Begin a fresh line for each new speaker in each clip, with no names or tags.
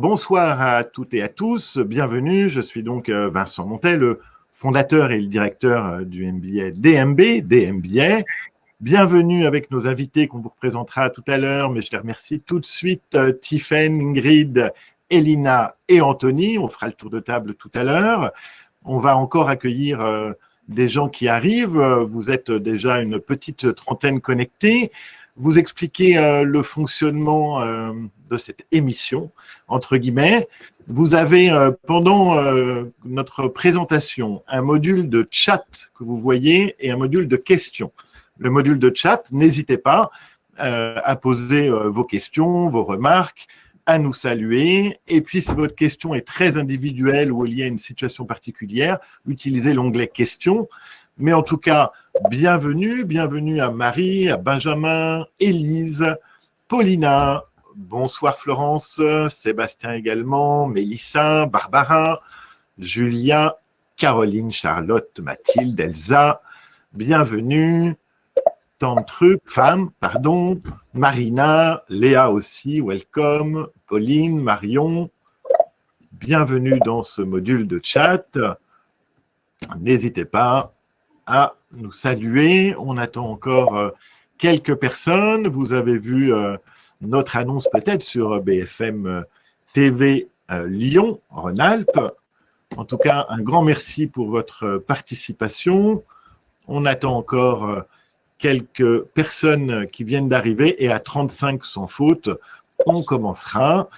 Bonsoir à toutes et à tous, bienvenue. Je suis donc Vincent Montet, le fondateur et le directeur du MBA DMBA. Bienvenue avec nos invités qu'on vous représentera tout à l'heure, mais je les remercie tout de suite, Tiffaine, Ingrid, Elina et Anthony. On fera le tour de table tout à l'heure. On va encore accueillir des gens qui arrivent. Vous êtes déjà une petite trentaine connectés. Vous expliquer le fonctionnement de cette émission, entre guillemets. Vous avez, pendant notre présentation, un module de chat que vous voyez et un module de questions. Le module de chat, n'hésitez pas à poser vos questions, vos remarques, à nous saluer. Et puis, si votre question est très individuelle ou liée à une situation particulière, utilisez l'onglet questions. Mais en tout cas, bienvenue à Marie, à Benjamin, Élise, Paulina, bonsoir Florence, Sébastien également, Mélissa, Barbara, Julia, Caroline, Charlotte, Mathilde, Elsa, bienvenue, Marina, Léa aussi, welcome, Pauline, Marion, bienvenue dans ce module de chat. N'hésitez pas à nous saluer. On attend encore quelques personnes. Vous avez vu notre annonce peut-être sur BFM TV Lyon, Rhône-Alpes. En tout cas, un grand merci pour votre participation. On attend encore quelques personnes qui viennent d'arriver et à 35 sans faute, on commencera.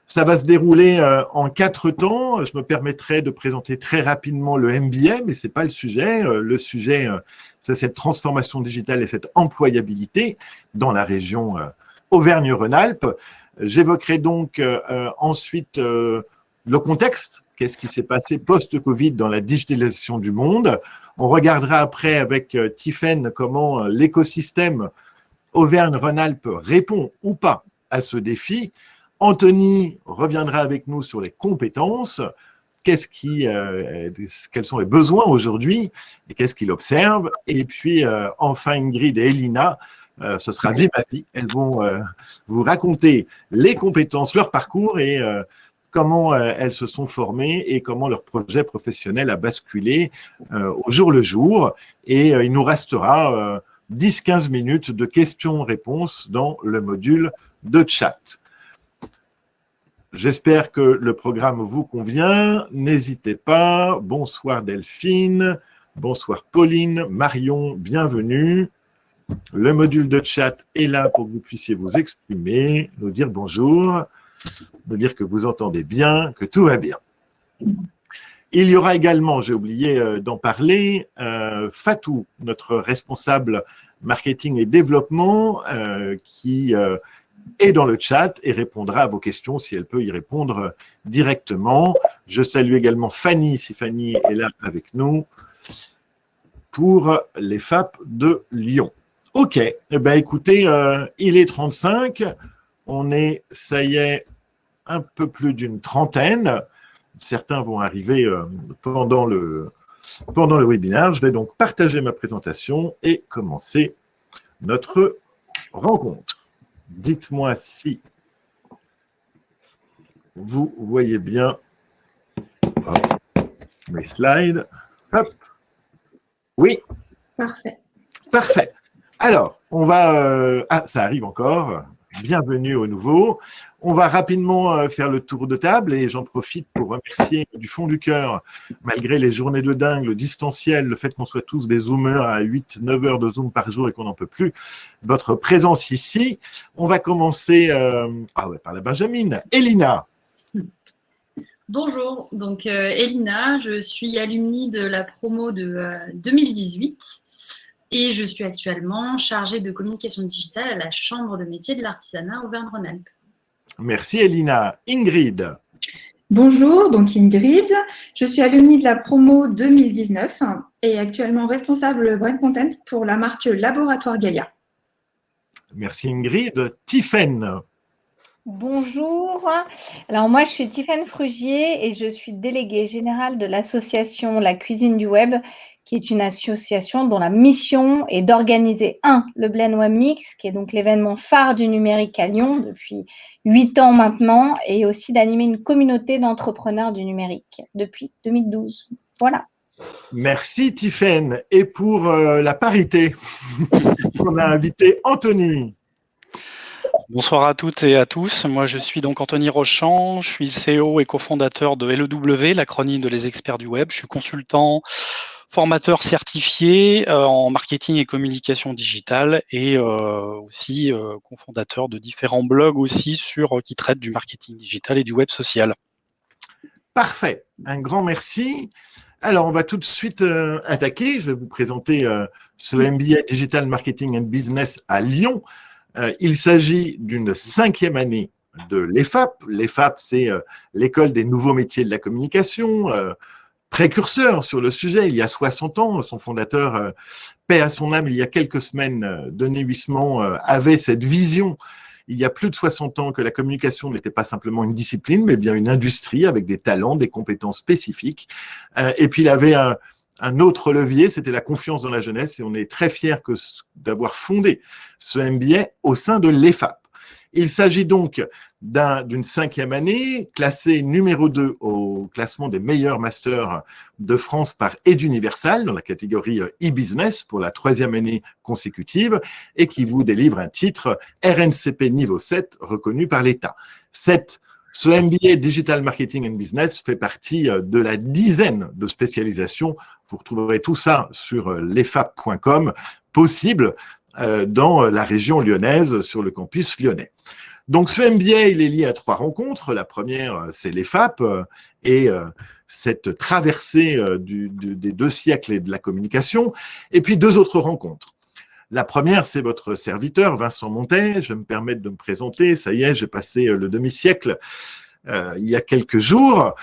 Ça va se dérouler en 4 temps. Je me permettrai de présenter très rapidement le MBA, mais ce n'est pas le sujet. Le sujet, c'est cette transformation digitale et cette employabilité dans la région Auvergne-Rhône-Alpes. J'évoquerai donc ensuite le contexte. Qu'est-ce qui s'est passé post-Covid dans la digitalisation du monde? On regardera après avec Tiffaine comment l'écosystème Auvergne-Rhône-Alpes répond ou pas à ce défi. Anthony reviendra avec nous sur les compétences, quels sont les besoins aujourd'hui et qu'est-ce qu'il observe. Et puis, enfin, Ingrid et Elina, ce sera Vive ma vie. Elles vont vous raconter les compétences, leur parcours et comment elles se sont formées et comment leur projet professionnel a basculé au jour le jour. Et il nous restera 10-15 minutes de questions-réponses dans le module de chat. J'espère que le programme vous convient. N'hésitez pas. Bonsoir Delphine. Bonsoir Pauline. Marion, bienvenue. Le module de chat est là pour que vous puissiez vous exprimer, nous dire bonjour, nous dire que vous entendez bien, que tout va bien. Il y aura également, j'ai oublié d'en parler, Fatou, notre responsable marketing et développement, qui est dans le chat et répondra à vos questions si elle peut y répondre directement. Je salue également Fanny, si Fanny est là avec nous, pour les FAP de Lyon. Ok, eh bien, écoutez, il est 35, on est, ça y est, un peu plus d'une trentaine. Certains vont arriver pendant le webinaire. Je vais donc partager ma présentation et commencer notre rencontre. Dites-moi si vous voyez bien mes slides. Hop. Oui.
Parfait.
Parfait. Alors, on va… ça arrive encore. Bienvenue au nouveau. On va rapidement faire le tour de table et j'en profite pour remercier du fond du cœur, malgré les journées de dingue, le distanciel, le fait qu'on soit tous des zoomers à 8-9 heures de zoom par jour et qu'on n'en peut plus, votre présence ici. On va commencer par la Benjamine. Elina.
Bonjour, donc Elina, je suis alumni de la promo de 2018 et je suis actuellement chargée de communication digitale à la Chambre de métiers de l'artisanat Auvergne-Rhône-Alpes.
Merci Elina. Ingrid.
Bonjour, donc Ingrid, je suis alumni de la promo 2019 et actuellement responsable brand content pour la marque Laboratoire Galia.
Merci Ingrid. Tiffaine.
Bonjour, alors moi je suis Tiffaine Frugier et je suis déléguée générale de l'association La Cuisine du Web qui est une association dont la mission est d'organiser le Blend Web Mix, qui est donc l'événement phare du numérique à Lyon depuis 8 ans maintenant, et aussi d'animer une communauté d'entrepreneurs du numérique depuis 2012. Voilà.
Merci Tiffaine. Et pour la parité, on a invité Anthony.
Bonsoir à toutes et à tous. Moi, je suis donc Anthony Rochant. Je suis CEO et cofondateur de LEW, l'acronyme de Les Experts du Web. Je suis consultant, formateur certifié en marketing et communication digitale et aussi cofondateur de différents blogs aussi qui traitent du marketing digital et du web social. Parfait. Un grand merci. Alors, on va tout de suite attaquer. Je vais vous présenter ce MBA Digital Marketing and Business à Lyon. Il s'agit d'une 5e année de l'EFAP. L'EFAP, c'est l'école des nouveaux métiers de la communication, précurseur sur le sujet il y a 60 ans. Son fondateur, paix à son âme, il y a quelques semaines, Denis Huysmans, avait cette vision. Il y a plus de 60 ans que la communication n'était pas simplement une discipline, mais bien une industrie avec des talents, des compétences spécifiques. Et puis, il avait un autre levier, c'était la confiance dans la jeunesse, et on est très fiers d'avoir fondé ce MBA au sein de l'EFAP. Il s'agit donc d'une 5e année, classée numéro 2 au classement des meilleurs masters de France par Eduniversal, dans la catégorie e-business pour la 3e année consécutive, et qui vous délivre un titre RNCP niveau 7 reconnu par l'État. Ce MBA Digital Marketing and Business fait partie de la dizaine de spécialisations. Vous retrouverez tout ça sur lefap.com, possible dans la région lyonnaise, sur le campus lyonnais. Donc, ce MBA, il est lié à 3 rencontres. La première, c'est l'EFAP et cette traversée des 2 siècles et de la communication. Et puis, 2 autres rencontres. La première, c'est votre serviteur, Vincent Montet. Je vais me permettre de me présenter. Ça y est, j'ai passé le demi-siècle il y a quelques jours.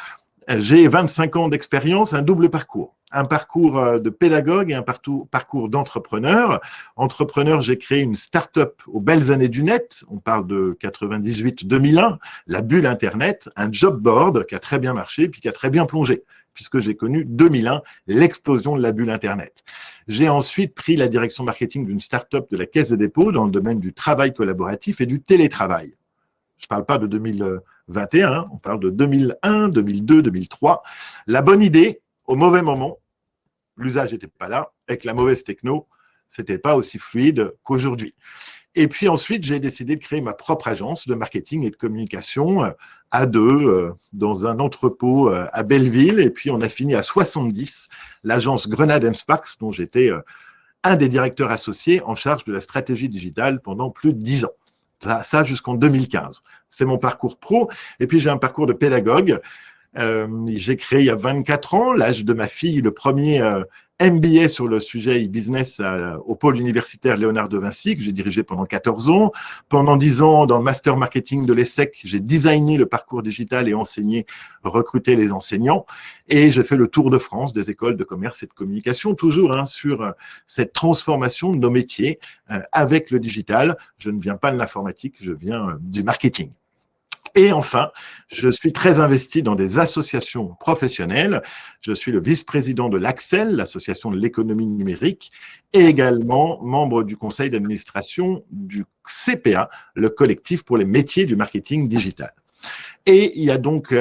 J'ai 25 ans d'expérience, un double parcours. Un parcours de pédagogue et un parcours d'entrepreneur. Entrepreneur, j'ai créé une start-up aux belles années du net. On parle de 98-2001, la bulle Internet, un job board qui a très bien marché puis qui a très bien plongé, puisque j'ai connu 2001, l'explosion de la bulle Internet. J'ai ensuite pris la direction marketing d'une start-up de la Caisse des dépôts dans le domaine du travail collaboratif et du télétravail. Je ne parle pas de 2021, on parle de 2001, 2002, 2003. La bonne idée, au mauvais moment, l'usage n'était pas là, avec la mauvaise techno, ce n'était pas aussi fluide qu'aujourd'hui. Et puis ensuite, j'ai décidé de créer ma propre agence de marketing et de communication à 2 dans un entrepôt à Belleville. Et puis, on a fini à 70, l'agence Grenade & Sparks, dont j'étais un des directeurs associés en charge de la stratégie digitale pendant plus de 10 ans. Ça jusqu'en 2015. C'est mon parcours pro. Et puis, j'ai un parcours de pédagogue. J'ai créé il y a 24 ans, l'âge de ma fille, le premier MBA sur le sujet e-business au pôle universitaire Léonard de Vinci, que j'ai dirigé pendant 14 ans. Pendant 10 ans, dans le master marketing de l'ESSEC, j'ai designé le parcours digital et enseigné, recruté les enseignants. Et j'ai fait le tour de France des écoles de commerce et de communication, toujours sur cette transformation de nos métiers avec le digital. Je ne viens pas de l'informatique, je viens du marketing. Et enfin, je suis très investi dans des associations professionnelles. Je suis le vice-président de l'ACCEL, l'association de l'économie numérique, et également membre du conseil d'administration du CPA, le collectif pour les métiers du marketing digital. Et il y a donc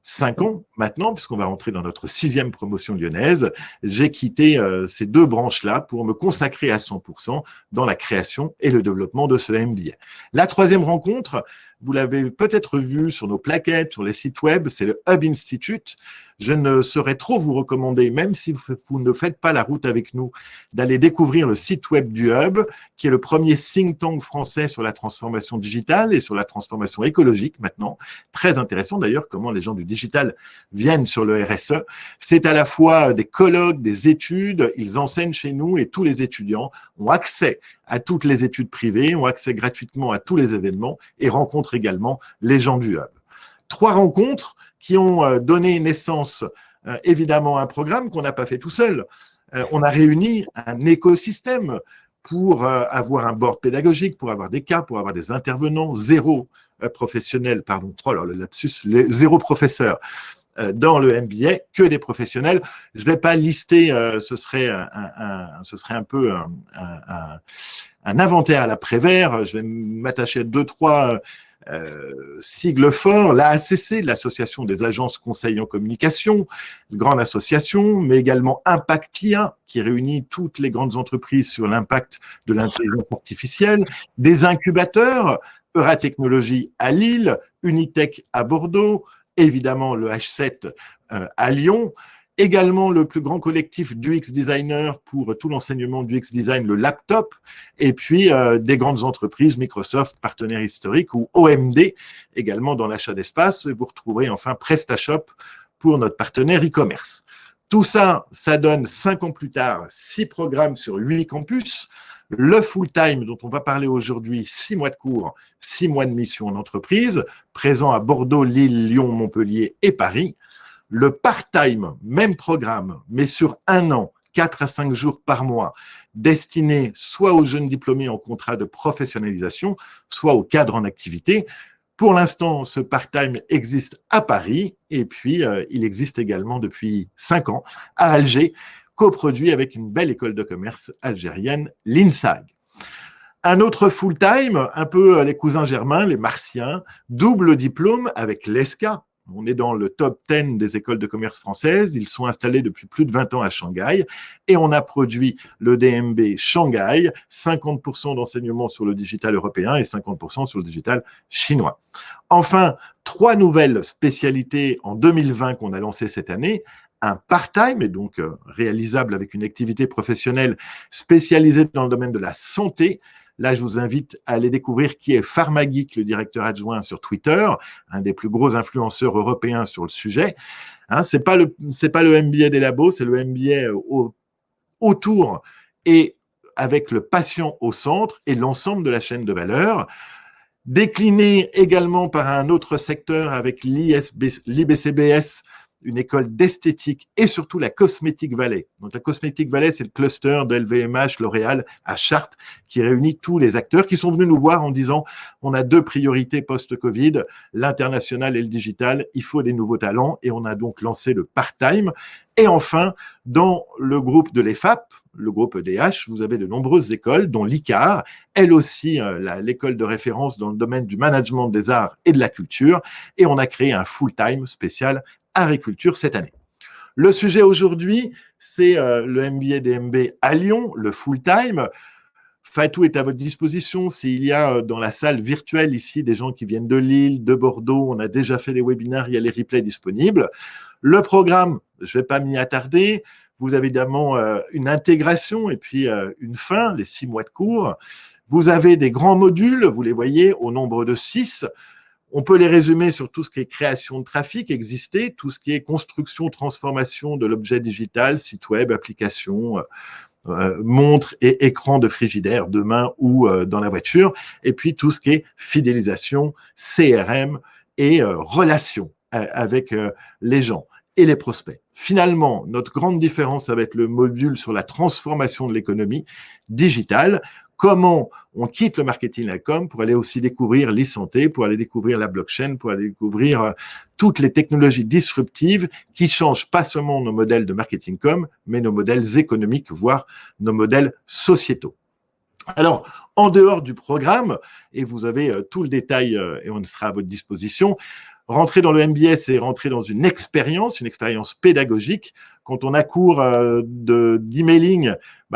5 ans maintenant, puisqu'on va rentrer dans notre 6e promotion lyonnaise, j'ai quitté ces 2 branches-là pour me consacrer à 100% dans la création et le développement de ce MBA. La 3e rencontre, vous l'avez peut-être vu sur nos plaquettes, sur les sites web, c'est le Hub Institute. Je ne saurais trop vous recommander, même si vous ne faites pas la route avec nous, d'aller découvrir le site web du Hub, qui est le premier think tank français sur la transformation digitale et sur la transformation écologique maintenant. Très intéressant d'ailleurs, comment les gens du digital viennent sur le RSE. C'est à la fois des colloques, des études, ils enseignent chez nous et tous les étudiants ont accès à toutes les études privées, ont accès gratuitement à tous les événements et rencontrent également les gens du Hub. 3 rencontres qui ont donné naissance évidemment à un programme qu'on n'a pas fait tout seul. On a réuni un écosystème pour avoir un board pédagogique, pour avoir des cas, pour avoir des intervenants, 0 professionnels, pardon, oh là, le lapsus, 0 professeur.
dans le MBA que des professionnels. Je ne vais pas lister, ce serait un peu un inventaire à la Prévert. Je vais m'attacher à 2-3 sigles forts. L'AACC, l'Association des agences conseils en communication, une grande association, mais également Impactia, qui réunit toutes les grandes entreprises sur l'impact de l'intelligence artificielle, des incubateurs, Euratechnologie à Lille, Unitech à Bordeaux, évidemment le H7 à Lyon, également le plus grand collectif d'UX Designer pour tout l'enseignement du UX Design, le laptop, et puis des grandes entreprises, Microsoft, partenaire historique, ou OMD, également dans l'achat d'espace. Vous retrouverez enfin PrestaShop pour notre partenaire e-commerce. Tout ça, ça donne 5 ans plus tard 6 programmes sur 8 campus. Le full-time dont on va parler aujourd'hui, 6 mois de cours, 6 mois de mission en entreprise, présent à Bordeaux, Lille, Lyon, Montpellier et Paris. Le part-time, même programme, mais sur 1 an, 4 à 5 jours par mois, destiné soit aux jeunes diplômés en contrat de professionnalisation, soit aux cadres en activité. Pour l'instant, ce part-time existe à Paris et puis il existe également depuis 5 ans à Alger, coproduit avec une belle école de commerce algérienne, l'INSAG. Un autre full-time, un peu les cousins germains, les martiens, double diplôme avec l'ESCA. On est dans le top 10 des écoles de commerce françaises. Ils sont installés depuis plus de 20 ans à Shanghai et on a produit le DMB Shanghai, 50% d'enseignement sur le digital européen et 50% sur le digital chinois. Enfin, 3 nouvelles spécialités en 2020 qu'on a lancées cette année. Un part-time, et donc réalisable avec une activité professionnelle spécialisée dans le domaine de la santé. Là, je vous invite à aller découvrir qui est PharmaGeek, le directeur adjoint sur Twitter, un des plus gros influenceurs européens sur le sujet. Hein, c'est pas le MBA des labos, c'est le MBA autour et avec le patient au centre et l'ensemble de la chaîne de valeur. Décliné également par un autre secteur avec l'IBCBS, une école d'esthétique et surtout la Cosmetic Valley. Donc la Cosmetic Valley, c'est le cluster de LVMH, L'Oréal à Chartres qui réunit tous les acteurs qui sont venus nous voir en disant on a 2 priorités post-Covid, l'international et le digital, il faut des nouveaux talents et on a donc lancé le part-time. Et enfin, dans le groupe de l'EFAP, le groupe EDH, vous avez de nombreuses écoles, dont l'ICAR, elle aussi l'école de référence dans le domaine du management des arts et de la culture, et on a créé un full-time spécial agriculture cette année. Le sujet aujourd'hui, c'est le MBA DMB à Lyon, le full-time. Fatou est à votre disposition. S'il y a dans la salle virtuelle ici des gens qui viennent de Lille, de Bordeaux, on a déjà fait des webinaires, il y a les replays disponibles. Le programme, je ne vais pas m'y attarder. Vous avez évidemment une intégration et puis une fin, les 6 mois de cours. Vous avez des grands modules, vous les voyez au nombre de 6. On peut les résumer sur tout ce qui est création de trafic existé, tout ce qui est construction, transformation de l'objet digital, site web, application, montre et écran de frigidaire demain ou dans la voiture, et puis tout ce qui est fidélisation, CRM et relations avec les gens et les prospects. Finalement, notre grande différence avec le module sur la transformation de l'économie digitale, comment on quitte le marketing et la com pour aller aussi découvrir l'e-santé, pour aller découvrir la blockchain, pour aller découvrir toutes les technologies disruptives qui changent pas seulement nos modèles de marketing com, mais nos modèles économiques, voire nos modèles sociétaux. Alors, en dehors du programme, et vous avez tout le détail et on sera à votre disposition, rentrer dans le MBA, c'est rentrer dans une expérience pédagogique. Quand on a cours d'emailing,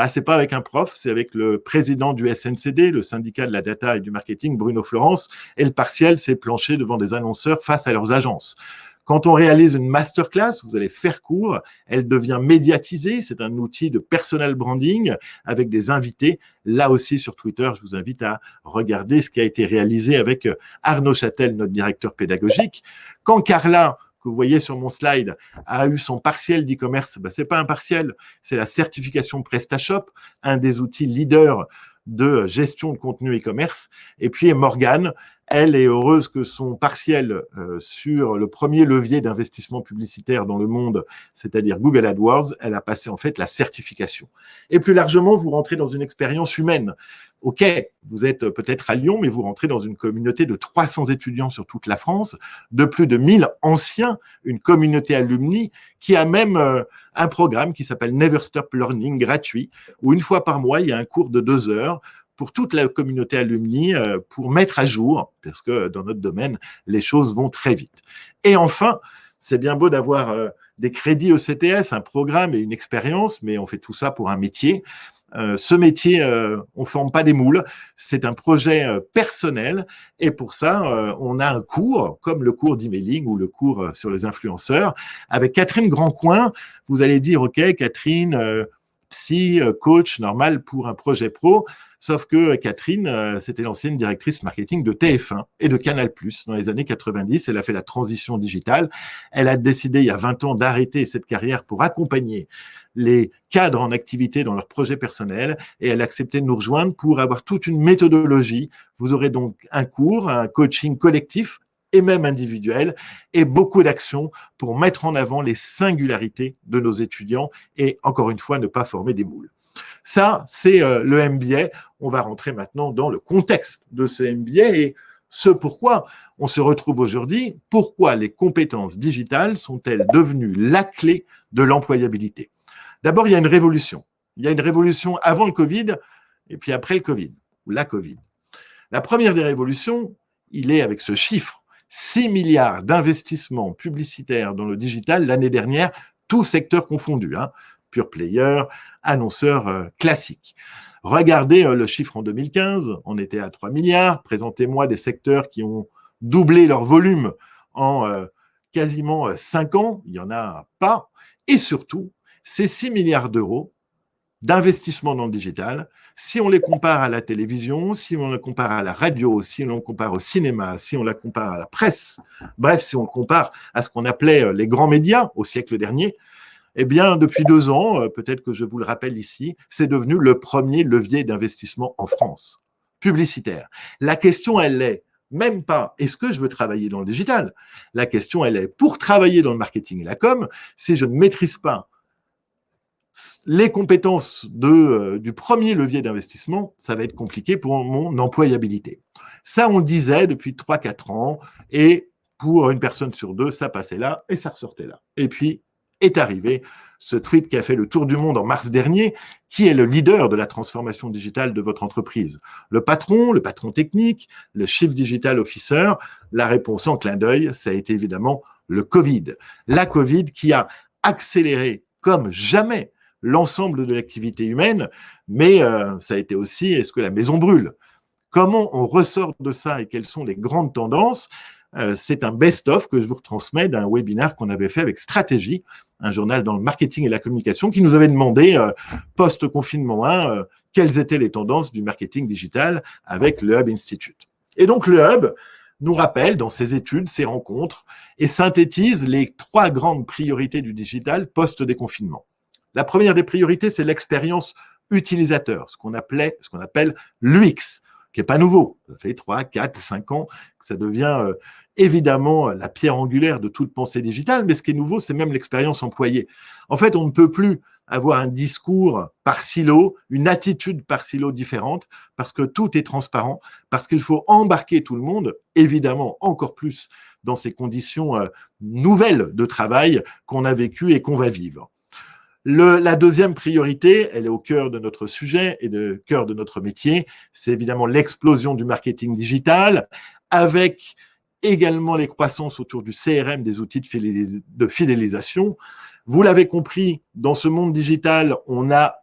c'est pas avec un prof, c'est avec le président du SNCD, le syndicat de la data et du marketing, Bruno Florence, et le partiel, c'est plancher devant des annonceurs face à leurs agences. Quand on réalise une masterclass, vous allez faire cours, elle devient médiatisée, c'est un outil de personal branding avec des invités. Là aussi, sur Twitter, je vous invite à regarder ce qui a été réalisé avec Arnaud Châtel, notre directeur pédagogique. Quand Carla, que vous voyez sur mon slide, a eu son partiel d'e-commerce, c'est pas un partiel, c'est la certification PrestaShop, un des outils leaders de gestion de contenu e-commerce. Et puis Morgane, Elle est heureuse que son partiel sur le premier levier d'investissement publicitaire dans le monde, c'est-à-dire Google AdWords, elle a passé en fait la certification. Et plus largement, vous rentrez dans une expérience humaine. Ok, vous êtes peut-être à Lyon, mais vous rentrez dans une communauté de 300 étudiants sur toute la France, de plus de 1000 anciens, une communauté alumni qui a même un programme qui s'appelle Never Stop Learning gratuit, où une fois par mois, il y a un cours de 2 heures pour toute la communauté alumni, pour mettre à jour, parce que dans notre domaine, les choses vont très vite. Et enfin, c'est bien beau d'avoir des crédits ECTS, un programme et une expérience, mais on fait tout ça pour un métier. Ce métier, on ne forme pas des moules, c'est un projet personnel, et pour ça, on a un cours, comme le cours d'emailing ou le cours sur les influenceurs, avec Catherine Grandcoin. Vous allez dire, ok, Catherine, psy, coach, normal pour un projet pro. Sauf que Catherine, c'était l'ancienne directrice marketing de TF1 et de Canal+. Dans les années 90, elle a fait la transition digitale. Elle a décidé, il y a 20 ans, d'arrêter cette carrière pour accompagner les cadres en activité dans leurs projets personnels. Et elle a accepté de nous rejoindre pour avoir toute une méthodologie. Vous aurez donc un cours, un coaching collectif et même individuel, et beaucoup d'actions pour mettre en avant les singularités de nos étudiants et, encore une fois, ne pas former des moules. Ça, c'est le MBA. On va rentrer maintenant dans le contexte de ce MBA et ce pourquoi on se retrouve aujourd'hui, pourquoi les compétences digitales sont-elles devenues la clé de l'employabilité. D'abord, il y a une révolution. Il y a une révolution avant le Covid et puis après le Covid, ou la Covid. La première des révolutions, il est avec ce chiffre, 6 milliards d'investissements publicitaires dans le digital l'année dernière, tous secteurs confondus, pure player, annonceurs classiques. Regardez le chiffre en 2015, on était à 3 milliards. Présentez-moi des secteurs qui ont doublé leur volume en quasiment 5 ans. Il n'y en a pas. Et surtout, ces 6 milliards d'euros d'investissement dans le digital, si on les compare à la télévision, si on les compare à la radio, si on les compare au cinéma, si on la compare à la presse, bref, si on le compare à ce qu'on appelait les grands médias au siècle dernier, eh bien, depuis 2 ans, peut-être que je vous le rappelle ici, c'est devenu le premier levier d'investissement en France, publicitaire. La question, elle est même pas « est-ce que je veux travailler dans le digital ?» La question, elle est « pour travailler dans le marketing et la com, si je ne maîtrise pas les compétences du premier levier d'investissement, ça va être compliqué pour mon employabilité. » Ça, on le disait depuis 3-4 ans, et pour une personne sur 2, ça passait là et ça ressortait là. Et puis, est arrivé ce tweet qui a fait le tour du monde en mars dernier. Qui est le leader de la transformation digitale de votre entreprise? Le patron technique, le Chief Digital Officer? La réponse en clin d'œil, ça a été évidemment le Covid. La Covid qui a accéléré comme jamais l'ensemble de l'activité humaine, mais ça a été aussi, est-ce que la maison brûle? Comment on ressort de ça et quelles sont les grandes tendances? C'est un best-of que je vous retransmets d'un webinaire qu'on avait fait avec Stratégie, un journal dans le marketing et la communication, qui nous avait demandé, post-confinement 1, quelles étaient les tendances du marketing digital avec le Hub Institute. Et donc le Hub nous rappelle dans ses études, ses rencontres, et synthétise les 3 grandes priorités du digital post-déconfinement. La première des priorités, c'est l'expérience utilisateur, ce qu'on appelle l'UX, qui n'est pas nouveau. Ça fait 3, 4, 5 ans que ça devient évidemment la pierre angulaire de toute pensée digitale, mais ce qui est nouveau, c'est même l'expérience employée. En fait, on ne peut plus avoir un discours par silo, une attitude par silo différente, parce que tout est transparent, parce qu'il faut embarquer tout le monde, évidemment encore plus dans ces conditions nouvelles de travail qu'on a vécues et qu'on va vivre. La deuxième priorité, elle est au cœur de notre sujet et au cœur de notre métier, c'est évidemment l'explosion du marketing digital, avec également les croissances autour du CRM, des outils de fidélisation. Vous l'avez compris, dans ce monde digital, on a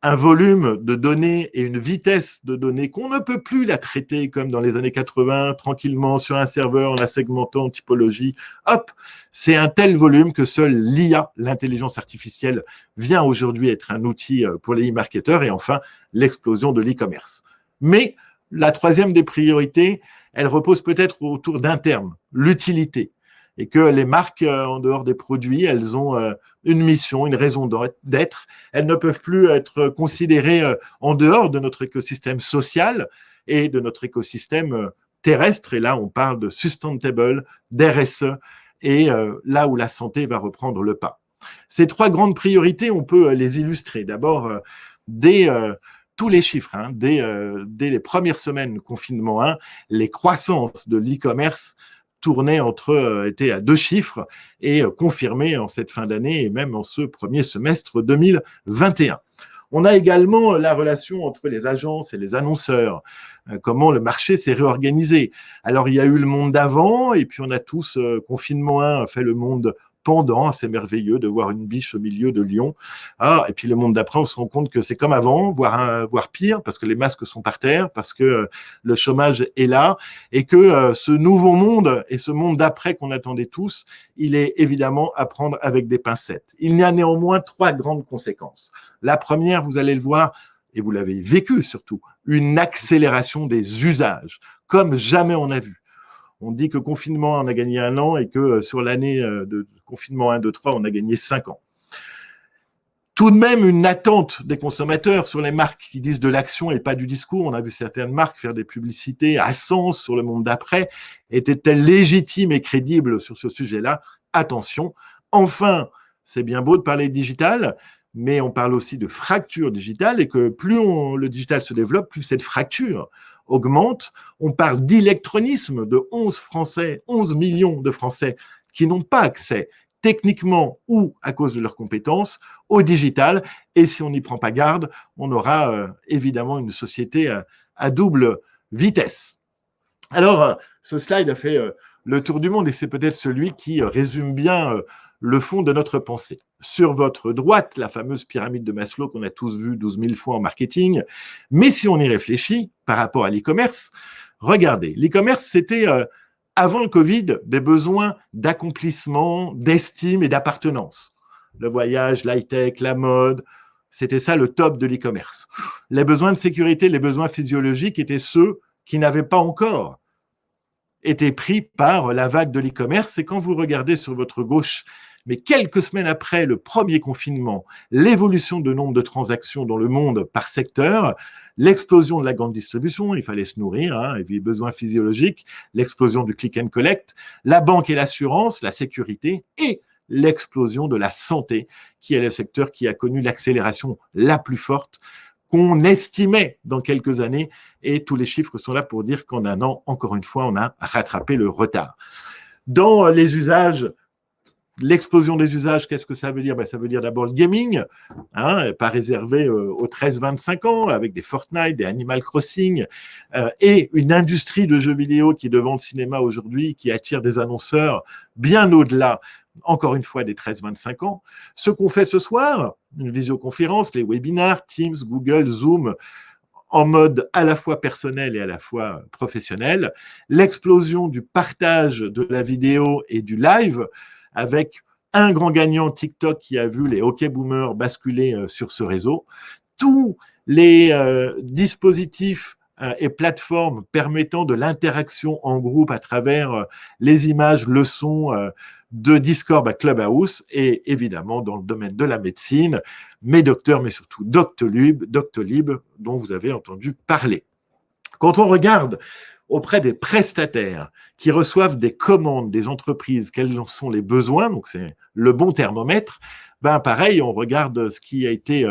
un volume de données et une vitesse de données qu'on ne peut plus la traiter comme dans les années 80, tranquillement sur un serveur, en la segmentant en typologie. Hop, c'est un tel volume que seule l'IA, l'intelligence artificielle, vient aujourd'hui être un outil pour les e-marketeurs, et enfin, l'explosion de l'e-commerce. Mais la troisième des priorités, elle repose peut-être autour d'un terme, l'utilité. Et que les marques, en dehors des produits, elles ont une mission, une raison d'être. Elles ne peuvent plus être considérées en dehors de notre écosystème social et de notre écosystème terrestre, et là on parle de sustainable, d'RSE, et là où la santé va reprendre le pas. Ces 3 grandes priorités, on peut les illustrer. D'abord, dès tous les chiffres, dès les premières semaines de confinement 1, les croissances de l'e-commerce étaient à 2 chiffres et confirmées en cette fin d'année et même en ce premier semestre 2021. On a également la relation entre les agences et les annonceurs, comment le marché s'est réorganisé. Alors, il y a eu le monde d'avant, et puis on a tous, confinement 1 fait le monde pendant, c'est merveilleux de voir une biche au milieu de Lyon. Et puis le monde d'après, on se rend compte que c'est comme avant, voire pire, parce que les masques sont par terre, parce que le chômage est là, et que ce nouveau monde et ce monde d'après qu'on attendait tous, il est évidemment à prendre avec des pincettes. Il y a néanmoins 3 grandes conséquences. La première, vous allez le voir, et vous l'avez vécu surtout, une accélération des usages, comme jamais on a vu. On dit que confinement, on a gagné 1 an et que sur l'année de confinement 1, 2, 3, on a gagné 5 ans. Tout de même, une attente des consommateurs sur les marques qui disent de l'action et pas du discours. On a vu certaines marques faire des publicités à sens sur le monde d'après. Étaient-elles légitimes et crédibles sur ce sujet-là? Attention. Enfin, c'est bien beau de parler digital, mais on parle aussi de fracture digitale et que plus le digital se développe, plus cette fracture augmente. On parle d'électronisme de 11 millions de Français qui n'ont pas accès techniquement ou à cause de leurs compétences au digital. Et si on n'y prend pas garde, on aura évidemment une société à double vitesse. Alors, ce slide a fait le tour du monde et c'est peut-être celui qui résume bien le fond de notre pensée. Sur votre droite, la fameuse pyramide de Maslow qu'on a tous vue 12 000 fois en marketing. Mais si on y réfléchit par rapport à l'e-commerce, regardez, l'e-commerce, c'était avant le Covid des besoins d'accomplissement, d'estime et d'appartenance. Le voyage, l'high-tech, la mode, c'était ça le top de l'e-commerce. Les besoins de sécurité, les besoins physiologiques étaient ceux qui n'avaient pas encore été pris par la vague de l'e-commerce. Et quand vous regardez sur votre gauche, mais quelques semaines après le premier confinement, l'évolution de nombre de transactions dans le monde par secteur, l'explosion de la grande distribution, il fallait se nourrir, et puis besoins physiologiques, l'explosion du click and collect, la banque et l'assurance, la sécurité et l'explosion de la santé, qui est le secteur qui a connu l'accélération la plus forte qu'on estimait dans quelques années. Et tous les chiffres sont là pour dire qu'en 1 an, encore une fois, on a rattrapé le retard. Dans les usages, l'explosion des usages, qu'est-ce que ça veut dire? Ça veut dire d'abord le gaming, pas réservé aux 13-25 ans, avec des Fortnite, des Animal Crossing, et une industrie de jeux vidéo qui est devant le cinéma aujourd'hui, qui attire des annonceurs bien au-delà, encore une fois, des 13-25 ans. Ce qu'on fait ce soir, une visioconférence, les webinars, Teams, Google, Zoom, en mode à la fois personnel et à la fois professionnel, l'explosion du partage de la vidéo et du live, avec un grand gagnant TikTok qui a vu les hockey boomers basculer sur ce réseau. Tous les dispositifs et plateformes permettant de l'interaction en groupe à travers les images, le son de Discord à Clubhouse et évidemment dans le domaine de la médecine, MedDoctor, mais surtout Doctolib, dont vous avez entendu parler. Quand on regarde auprès des prestataires qui reçoivent des commandes des entreprises, quels en sont les besoins, donc c'est le bon thermomètre, pareil, on regarde ce qui a été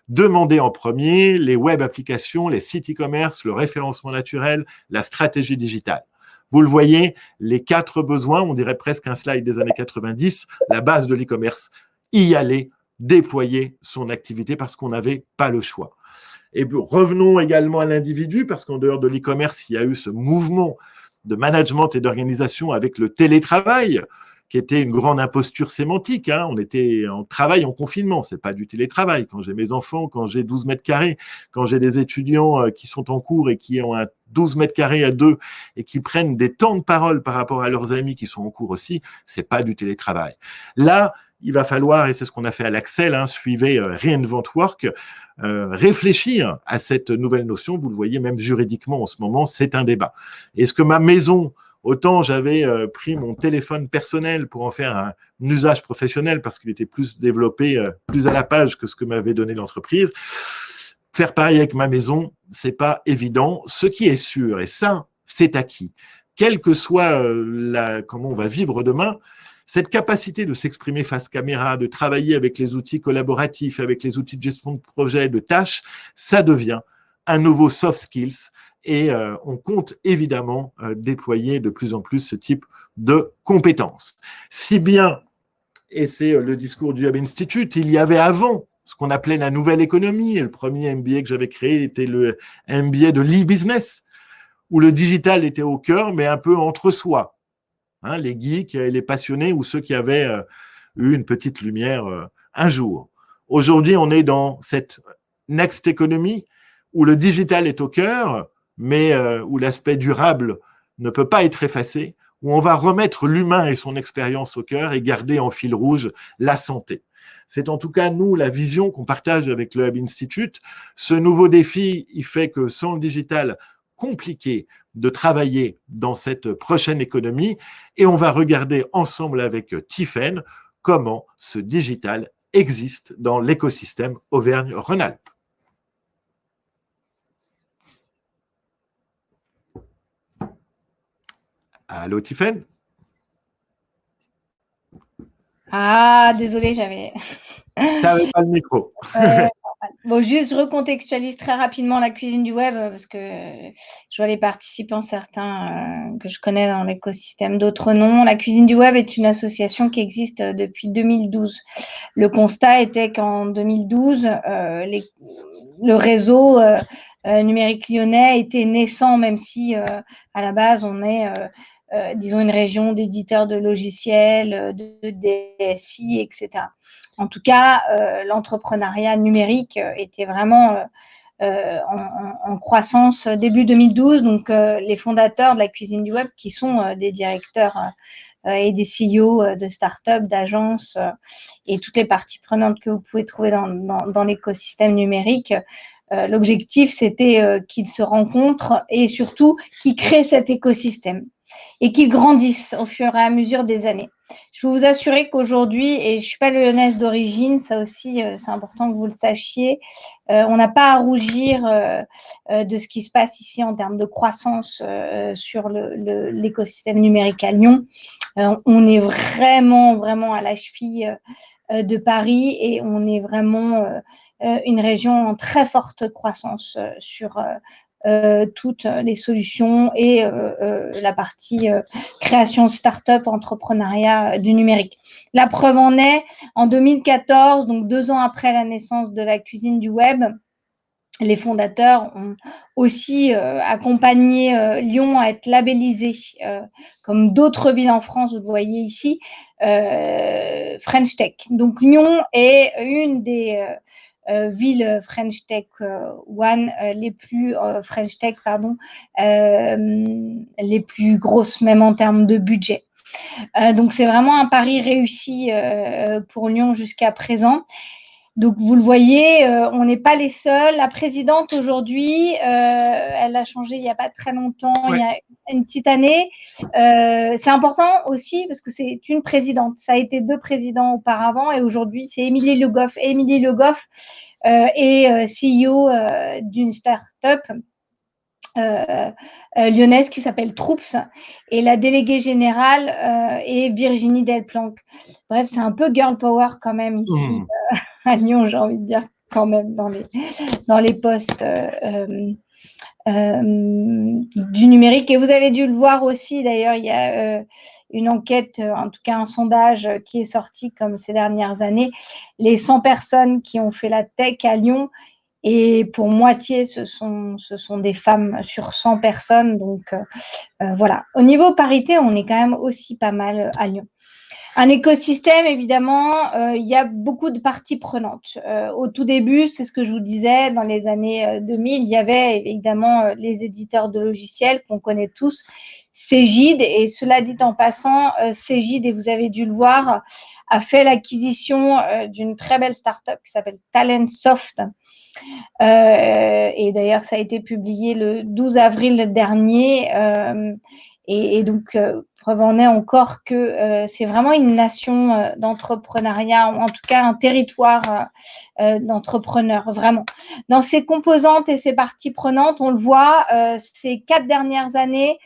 demandé en premier, les web applications, les sites e-commerce, le référencement naturel, la stratégie digitale. Vous le voyez, les 4 besoins, on dirait presque un slide des années 90, la base de l'e-commerce, y aller, déployer son activité parce qu'on n'avait pas le choix. Et revenons également à l'individu, parce qu'en dehors de l'e-commerce, il y a eu ce mouvement de management et d'organisation avec le télétravail, qui était une grande imposture sémantique. On était en travail en confinement, c'est pas du télétravail. Quand j'ai mes enfants, quand j'ai 12 mètres carrés, quand j'ai des étudiants qui sont en cours et qui ont un 12 mètres carrés à 2 et qui prennent des temps de parole par rapport à leurs amis qui sont en cours aussi, c'est pas du télétravail. Là, il va falloir, et c'est ce qu'on a fait à l'Axel, suivez Reinvent Work, réfléchir à cette nouvelle notion. Vous le voyez, même juridiquement en ce moment, c'est un débat. Est-ce que ma maison, autant j'avais pris mon téléphone personnel pour en faire un usage professionnel parce qu'il était plus développé, plus à la page que ce que m'avait donné l'entreprise, faire pareil avec ma maison, c'est pas évident. Ce qui est sûr, et ça, c'est acquis. Quelle que soit comment on va vivre demain, cette capacité de s'exprimer face caméra, de travailler avec les outils collaboratifs, avec les outils de gestion de projet, de tâches, ça devient un nouveau soft skills et on compte évidemment déployer de plus en plus ce type de compétences. Si bien, et c'est le discours du Hub Institute, il y avait avant ce qu'on appelait la nouvelle économie, et le premier MBA que j'avais créé était le MBA de l'e-business, où le digital était au cœur, mais un peu entre soi. Hein, les geeks et les passionnés ou ceux qui avaient eu une petite lumière un jour. Aujourd'hui, on est dans cette next economy où le digital est au cœur, mais où l'aspect durable ne peut pas être effacé, où on va remettre l'humain et son expérience au cœur et garder en fil rouge la santé. C'est en tout cas, nous, la vision qu'on partage avec le Hub Institute. Ce nouveau défi, il fait que sans le digital, compliqué de travailler dans cette prochaine économie et on va regarder ensemble avec Tiffaine comment ce digital existe dans l'écosystème Auvergne-Rhône-Alpes. Allô Tiffaine?
Ah, désolé, j'avais…
T'avais pas le micro.
Bon, juste, je recontextualise très rapidement la cuisine du web parce que je vois les participants, certains que je connais dans l'écosystème, d'autres non. La cuisine du web est une association qui existe depuis 2012. Le constat était qu'en 2012, le réseau numérique lyonnais était naissant, même si à la base, on est… disons, une région d'éditeurs de logiciels, de DSI, etc. En tout cas, l'entrepreneuriat numérique était vraiment en croissance début 2012. Donc, les fondateurs de la cuisine du web, qui sont des directeurs et des CEO de start-up, d'agences et toutes les parties prenantes que vous pouvez trouver dans l'écosystème numérique, l'objectif, c'était qu'ils se rencontrent et surtout qu'ils créent cet écosystème et qu'ils grandissent au fur et à mesure des années. Je peux vous assurer qu'aujourd'hui, et je ne suis pas lyonnaise d'origine, ça aussi, c'est important que vous le sachiez, on n'a pas à rougir de ce qui se passe ici en termes de croissance sur l'écosystème numérique à Lyon. On est vraiment, vraiment à la cheville de Paris et on est vraiment une région en très forte croissance sur toutes les solutions et la partie création start-up, entrepreneuriat du numérique. La preuve en est, en 2014, donc 2 ans après la naissance de la cuisine du web, les fondateurs ont aussi accompagné Lyon à être labellisé, comme d'autres villes en France, vous le voyez ici, French Tech. Donc Lyon est une des villes French Tech One, les plus French Tech, pardon, les plus grosses, même en termes de budget. Donc c'est vraiment un pari réussi pour Lyon jusqu'à présent. Donc, vous le voyez, on n'est pas les seuls. La présidente, aujourd'hui, elle a changé il n'y a pas très longtemps, il y a une petite année. C'est important aussi parce que c'est une présidente. Ça a été 2 présidents auparavant et aujourd'hui, c'est Émilie Le Goff. Émilie Le Goff est CEO d'une start-up lyonnaise qui s'appelle Troops et la déléguée générale est Virginie Delplanque. Bref, c'est un peu girl power quand même ici à Lyon, j'ai envie de dire, quand même dans les postes du numérique. Et vous avez dû le voir aussi, d'ailleurs, il y a une enquête, en tout cas un sondage qui est sorti comme ces dernières années, les 100 personnes qui ont fait la tech à Lyon. Et pour moitié, ce sont des femmes sur 100 personnes. Donc, voilà. Au niveau parité, on est quand même aussi pas mal à Lyon. Un écosystème, évidemment, il y a beaucoup de parties prenantes. Au tout début, c'est ce que je vous disais, dans les années 2000, il y avait évidemment les éditeurs de logiciels qu'on connaît tous, Cegid. Et cela dit en passant, Cegid, et vous avez dû le voir, a fait l'acquisition d'une très belle start-up qui s'appelle Talentsoft. Et d'ailleurs, ça a été publié le 12 avril dernier. Et donc, preuve en est encore que c'est vraiment une nation d'entrepreneuriat, ou en tout cas un territoire d'entrepreneurs, vraiment. Dans ses composantes et ses parties prenantes, on le voit, ces 4 dernières années,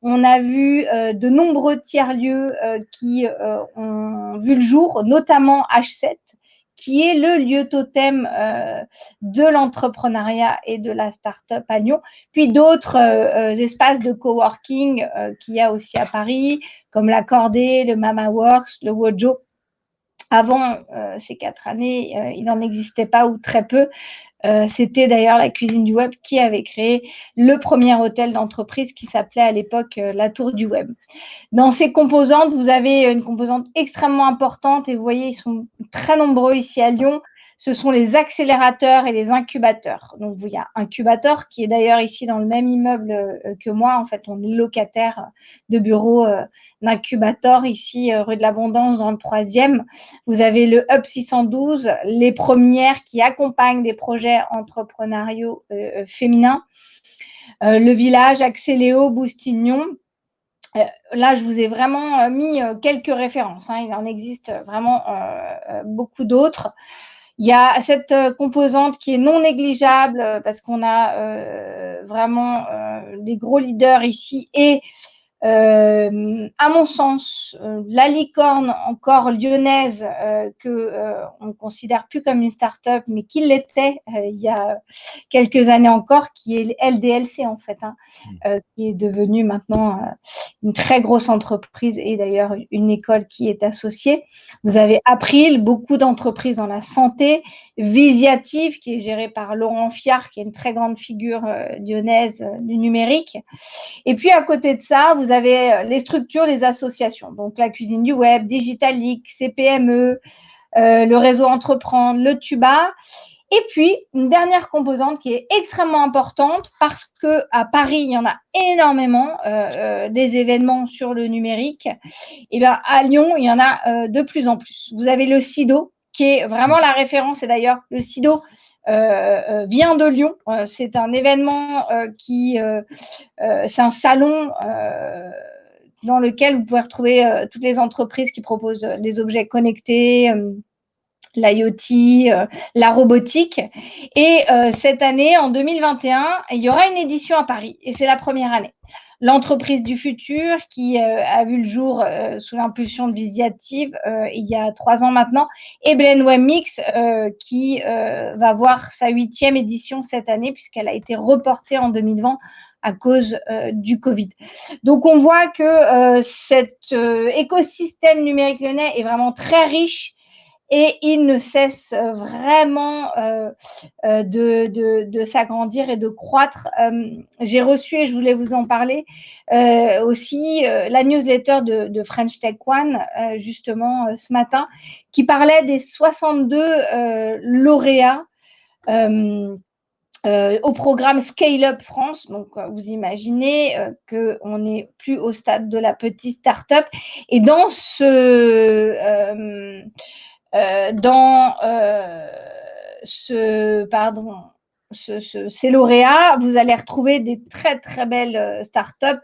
on a vu de nombreux tiers-lieux qui ont vu le jour, notamment H7, qui est le lieu totem de l'entrepreneuriat et de la start-up à Lyon, puis d'autres espaces de coworking qu'il y a aussi à Paris, comme la Cordée, le MamaWorks, le Wojo. Avant ces 4 années, il n'en existait pas ou très peu. C'était d'ailleurs la cuisine du web qui avait créé le premier hôtel d'entreprise qui s'appelait à l'époque la Tour du Web. Dans ces composantes, vous avez une composante extrêmement importante et vous voyez, ils sont très nombreux ici à Lyon. Ce sont les accélérateurs et les incubateurs. Donc, il y a incubateur qui est d'ailleurs ici dans le même immeuble que moi. En fait, on est locataire de bureau d'incubateur ici, rue de l'Abondance dans le 3e. Vous avez le Hub 612, les premières qui accompagnent des projets entrepreneuriaux féminins. Le village Accéléo, Boustignon. Là, je vous ai vraiment mis quelques références. Il en existe vraiment beaucoup d'autres. Il y a cette composante qui est non négligeable parce qu'on a vraiment des gros leaders ici et à mon sens, la licorne encore lyonnaise on ne considère plus comme une start-up, mais qui l'était il y a quelques années encore, qui est LDLC en fait, qui est devenue maintenant une très grosse entreprise et d'ailleurs une école qui est associée. Vous avez April, beaucoup d'entreprises dans la santé, Visiative qui est gérée par Laurent Fiard, qui est une très grande figure lyonnaise du numérique. Et puis, à côté de ça, vous avez les structures, les associations. Donc, la cuisine du web, Digitalic, CPME, le réseau Entreprendre, le Tuba. Et puis, une dernière composante qui est extrêmement importante parce qu'à Paris, il y en a énormément des événements sur le numérique. Et bien, à Lyon, il y en a de plus en plus. Vous avez le SIDO, qui est vraiment la référence. Et d'ailleurs, le SIDO vient de Lyon. C'est un événement c'est un salon dans lequel vous pouvez retrouver toutes les entreprises qui proposent des objets connectés, l'IoT, la robotique. Et cette année, en 2021, il y aura une édition à Paris et c'est la première année. L'entreprise du futur qui a vu le jour sous l'impulsion de Visiative il y a 3 ans maintenant, et Blend Web Mix qui va voir sa 8e édition cette année puisqu'elle a été reportée en 2020 à cause du Covid. Donc, on voit que cet écosystème numérique lyonnais est vraiment très riche et il ne cesse vraiment de s'agrandir et de croître. J'ai reçu, et je voulais vous en parler, aussi la newsletter de French Tech One, justement ce matin, qui parlait des 62 lauréats au programme Scale Up France. Donc, vous imaginez qu'on n'est plus au stade de la petite start-up. Et dans ces lauréats, vous allez retrouver des très très belles startups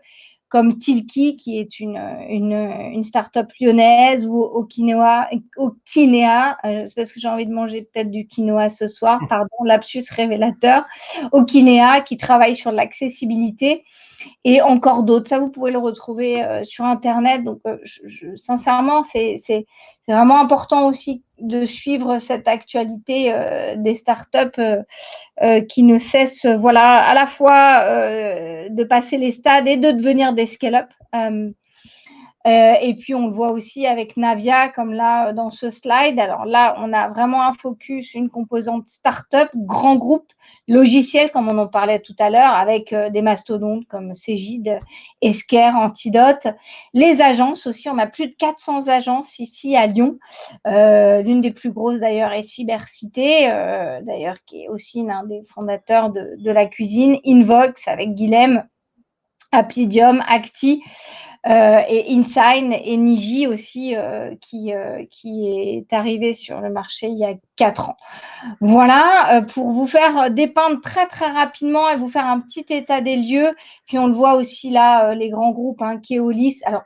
comme Tilki, qui est une start-up lyonnaise, ou Okinea, c'est parce que j'ai envie de manger peut-être du quinoa ce soir, pardon, lapsus révélateur, Okinea, qui travaille sur l'accessibilité, et encore d'autres. Ça, vous pouvez le retrouver sur Internet. Donc, sincèrement, c'est vraiment important aussi de suivre cette actualité des startups qui ne cessent, à la fois de passer les stades et de devenir des scale-up. Et puis, on le voit aussi avec Navia, comme là, dans ce slide. Alors là, on a vraiment un focus, une composante start-up, grand groupe, logiciel, comme on en parlait tout à l'heure, avec des mastodontes comme Cegid, Esker, Antidote. Les agences aussi, on a plus de 400 agences ici à Lyon. L'une des plus grosses, d'ailleurs, est Cybercité, d'ailleurs, qui est aussi l'un des fondateurs de la cuisine. Invox, avec Guilhem, Applidium, Acti. Et Insign et Niji aussi qui est arrivé sur le marché il y a 4 ans. Voilà, pour vous faire dépeindre très très rapidement et vous faire un petit état des lieux. Puis on le voit aussi là, les grands groupes, Keolis. Alors,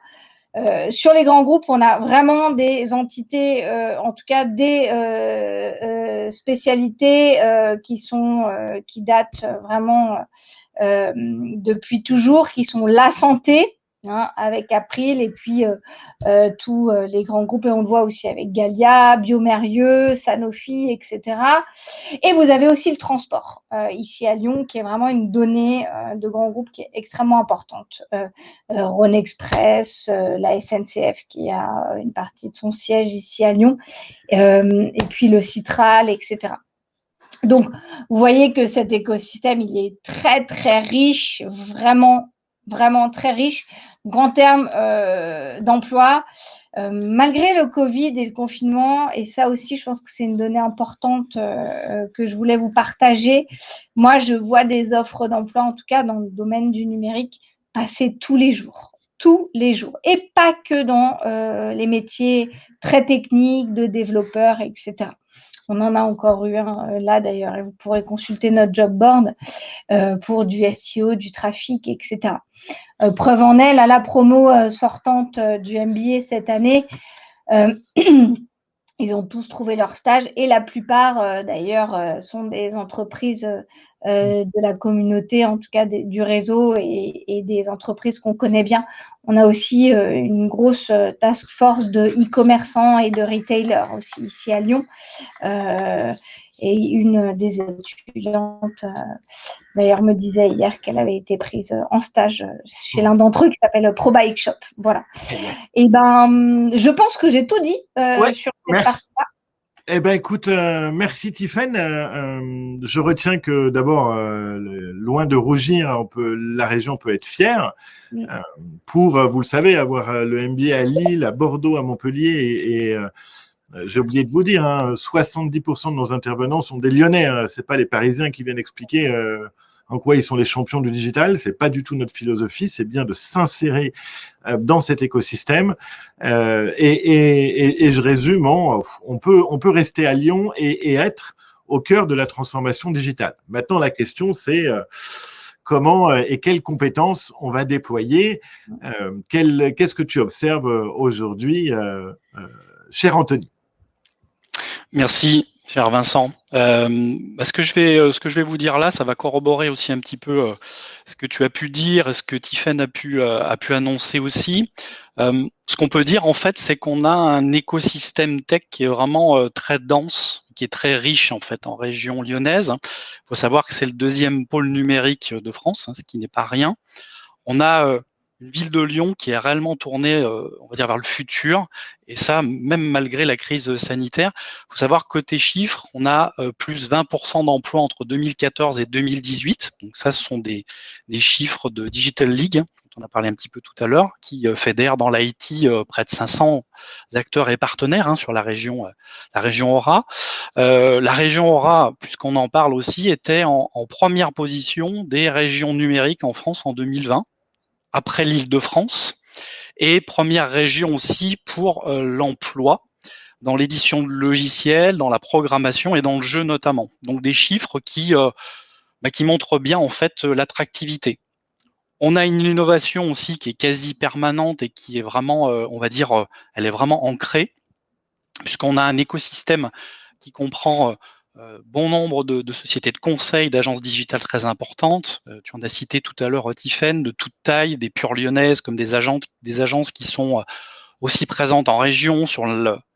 Sur les grands groupes, on a vraiment des entités, en tout cas des spécialités qui datent vraiment depuis toujours, qui sont la santé, hein, avec April, et puis tous les grands groupes, et on le voit aussi avec Gallia, Biomérieux, Sanofi, etc. Et vous avez aussi le transport ici à Lyon, qui est vraiment une donnée de grands groupes qui est extrêmement importante. Rhône Express, la SNCF qui a une partie de son siège ici à Lyon, et puis le Citral, etc. Donc, vous voyez que cet écosystème, il est très, très riche, vraiment, vraiment très riche. Grand terme d'emploi. Malgré le Covid et le confinement, et ça aussi, je pense que c'est une donnée importante que je voulais vous partager. Moi, je vois des offres d'emploi, en tout cas dans le domaine du numérique, passer tous les jours. Tous les jours. Et pas que dans les métiers très techniques de développeurs, etc. On en a encore eu un là d'ailleurs, et vous pourrez consulter notre job board pour du SEO, du trafic, etc. Preuve en est, là, la promo sortante du MBA cette année, ils ont tous trouvé leur stage, et la plupart d'ailleurs sont des entreprises de la communauté, en tout cas du réseau, et des entreprises qu'on connaît bien. On a aussi une grosse task force de e-commerçants et de retailers aussi ici à Lyon. Et une des étudiantes, d'ailleurs, me disait hier qu'elle avait été prise en stage chez l'un d'entre eux qui s'appelle Pro Bike Shop. Voilà. Et je pense que j'ai tout dit sur cette partie-là.
Eh ben, écoute, merci Tiffaine. Je retiens que d'abord, loin de rougir, la région peut être fière pour, vous le savez, avoir le MBA à Lille, à Bordeaux, à Montpellier, et j'ai oublié de vous dire, 70% de nos intervenants sont des Lyonnais. C'est pas les Parisiens qui viennent expliquer en quoi ils sont les champions du digital. C'est pas du tout notre philosophie. C'est bien de s'insérer dans cet écosystème. Et je résume, on peut rester à Lyon et être au cœur de la transformation digitale. Maintenant, la question, c'est comment et quelles compétences on va déployer. Qu'est-ce que tu observes aujourd'hui, cher Anthony?
Merci, cher Vincent. Ce que je vais vous dire là, ça va corroborer aussi un petit peu ce que tu as pu dire et ce que Tiffaine a pu annoncer aussi. Ce qu'on peut dire en fait, c'est qu'on a un écosystème tech qui est vraiment très dense, qui est très riche en fait en région lyonnaise. Il faut savoir que c'est le deuxième pôle numérique de France, ce qui n'est pas rien. On a une ville de Lyon qui est réellement tournée, on va dire, vers le futur, et ça, même malgré la crise sanitaire. Il faut savoir, côté chiffres, on a plus 20% d'emplois entre 2014 et 2018. Donc ça, ce sont des chiffres de Digital League, dont on a parlé un petit peu tout à l'heure, qui fédère dans l'IT près de 500 acteurs et partenaires sur la région Aura. La région Aura, puisqu'on en parle aussi, était en première position des régions numériques en France en 2020. Après l'Île-de-France, et première région aussi pour l'emploi dans l'édition de logiciels, dans la programmation et dans le jeu notamment. Donc des chiffres qui montrent bien en fait l'attractivité. On a une innovation aussi qui est quasi permanente et qui est vraiment, on va dire, elle est vraiment ancrée, puisqu'on a un écosystème qui comprend bon nombre de sociétés de conseil, d'agences digitales très importantes. Tu en as cité tout à l'heure Tiffaine, de toute taille, des pure lyonnaises comme des agences qui sont aussi présentes en région sur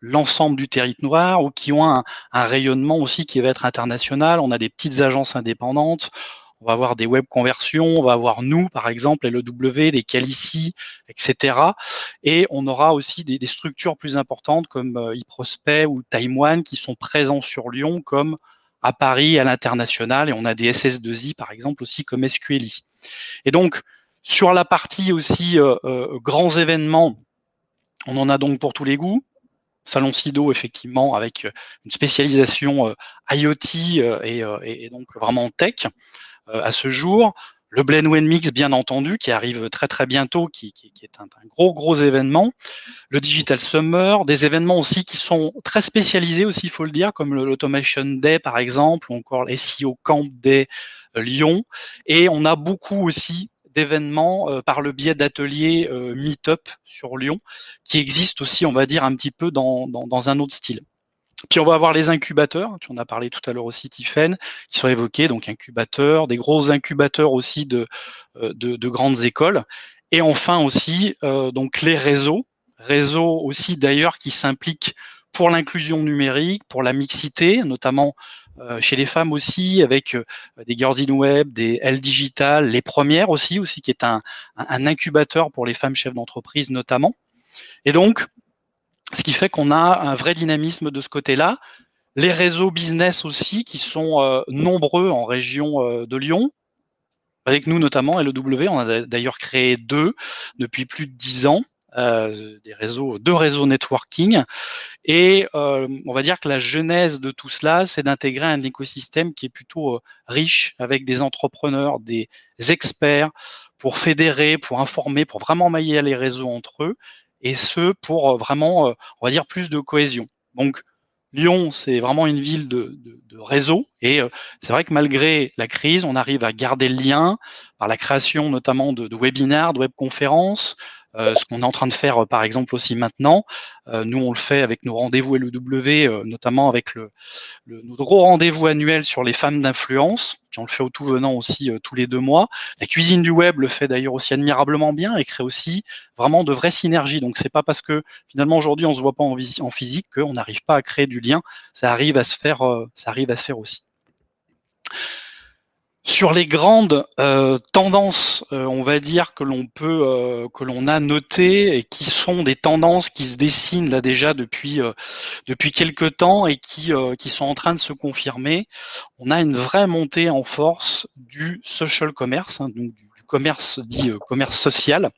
l'ensemble du territoire, ou qui ont un rayonnement aussi qui va être international. On a des petites agences indépendantes. On va avoir des web conversions, on va avoir nous, par exemple, LEW, des Qualici, etc. Et on aura aussi des structures plus importantes comme eProspect ou Time One qui sont présents sur Lyon, comme à Paris, à l'international. Et on a des SS2I, par exemple, aussi comme SQLI. Et donc, sur la partie aussi grands événements, on en a donc pour tous les goûts. Salon SIDO, effectivement, avec une spécialisation IoT et donc vraiment tech. À ce jour, le Blend Mix, bien entendu, qui arrive très très bientôt, qui est un gros événement, le Digital Summer, des événements aussi qui sont très spécialisés aussi, il faut le dire, comme l'Automation Day par exemple, ou encore les SEO Camp Day Lyon, et on a beaucoup aussi d'événements par le biais d'ateliers Meetup sur Lyon, qui existent aussi, on va dire, un petit peu dans un autre style. Puis on va avoir les incubateurs, tu en as parlé tout à l'heure aussi, Tiffaine, qui sont évoqués, donc incubateurs, des gros incubateurs aussi de grandes écoles. Et enfin aussi, donc les réseaux aussi d'ailleurs qui s'impliquent pour l'inclusion numérique, pour la mixité, notamment chez les femmes aussi, avec des Girls in Web, des L Digital, les premières aussi, qui est un incubateur pour les femmes chefs d'entreprise notamment. Et donc, ce qui fait qu'on a un vrai dynamisme de ce côté-là. Les réseaux business aussi, qui sont nombreux en région de Lyon. Avec nous notamment, LEW, on a d'ailleurs créé 2 depuis plus de 10 ans, 2 réseaux networking. Et on va dire que la genèse de tout cela, c'est d'intégrer un écosystème qui est plutôt riche, avec des entrepreneurs, des experts, pour fédérer, pour informer, pour vraiment mailler les réseaux entre eux, et ce, pour vraiment, on va dire, plus de cohésion. Donc, Lyon, c'est vraiment une ville de réseau, et c'est vrai que malgré la crise, on arrive à garder le lien par la création notamment de webinaires, de webconférences, ce qu'on est en train de faire par exemple aussi maintenant. Nous, on le fait avec nos rendez-vous LEW, notamment avec notre gros rendez-vous annuel sur les femmes d'influence, puis on le fait au tout venant aussi tous les 2 mois. La cuisine du web le fait d'ailleurs aussi admirablement bien et crée aussi vraiment de vraies synergies. Donc c'est pas parce que finalement aujourd'hui on se voit pas en physique qu'on n'arrive pas à créer du lien. Ça arrive à se faire aussi. Sur les grandes tendances, on va dire que l'on a notées et qui sont des tendances qui se dessinent là déjà depuis quelques temps et qui sont en train de se confirmer, on a une vraie montée en force du social commerce, donc du commerce dit commerce social,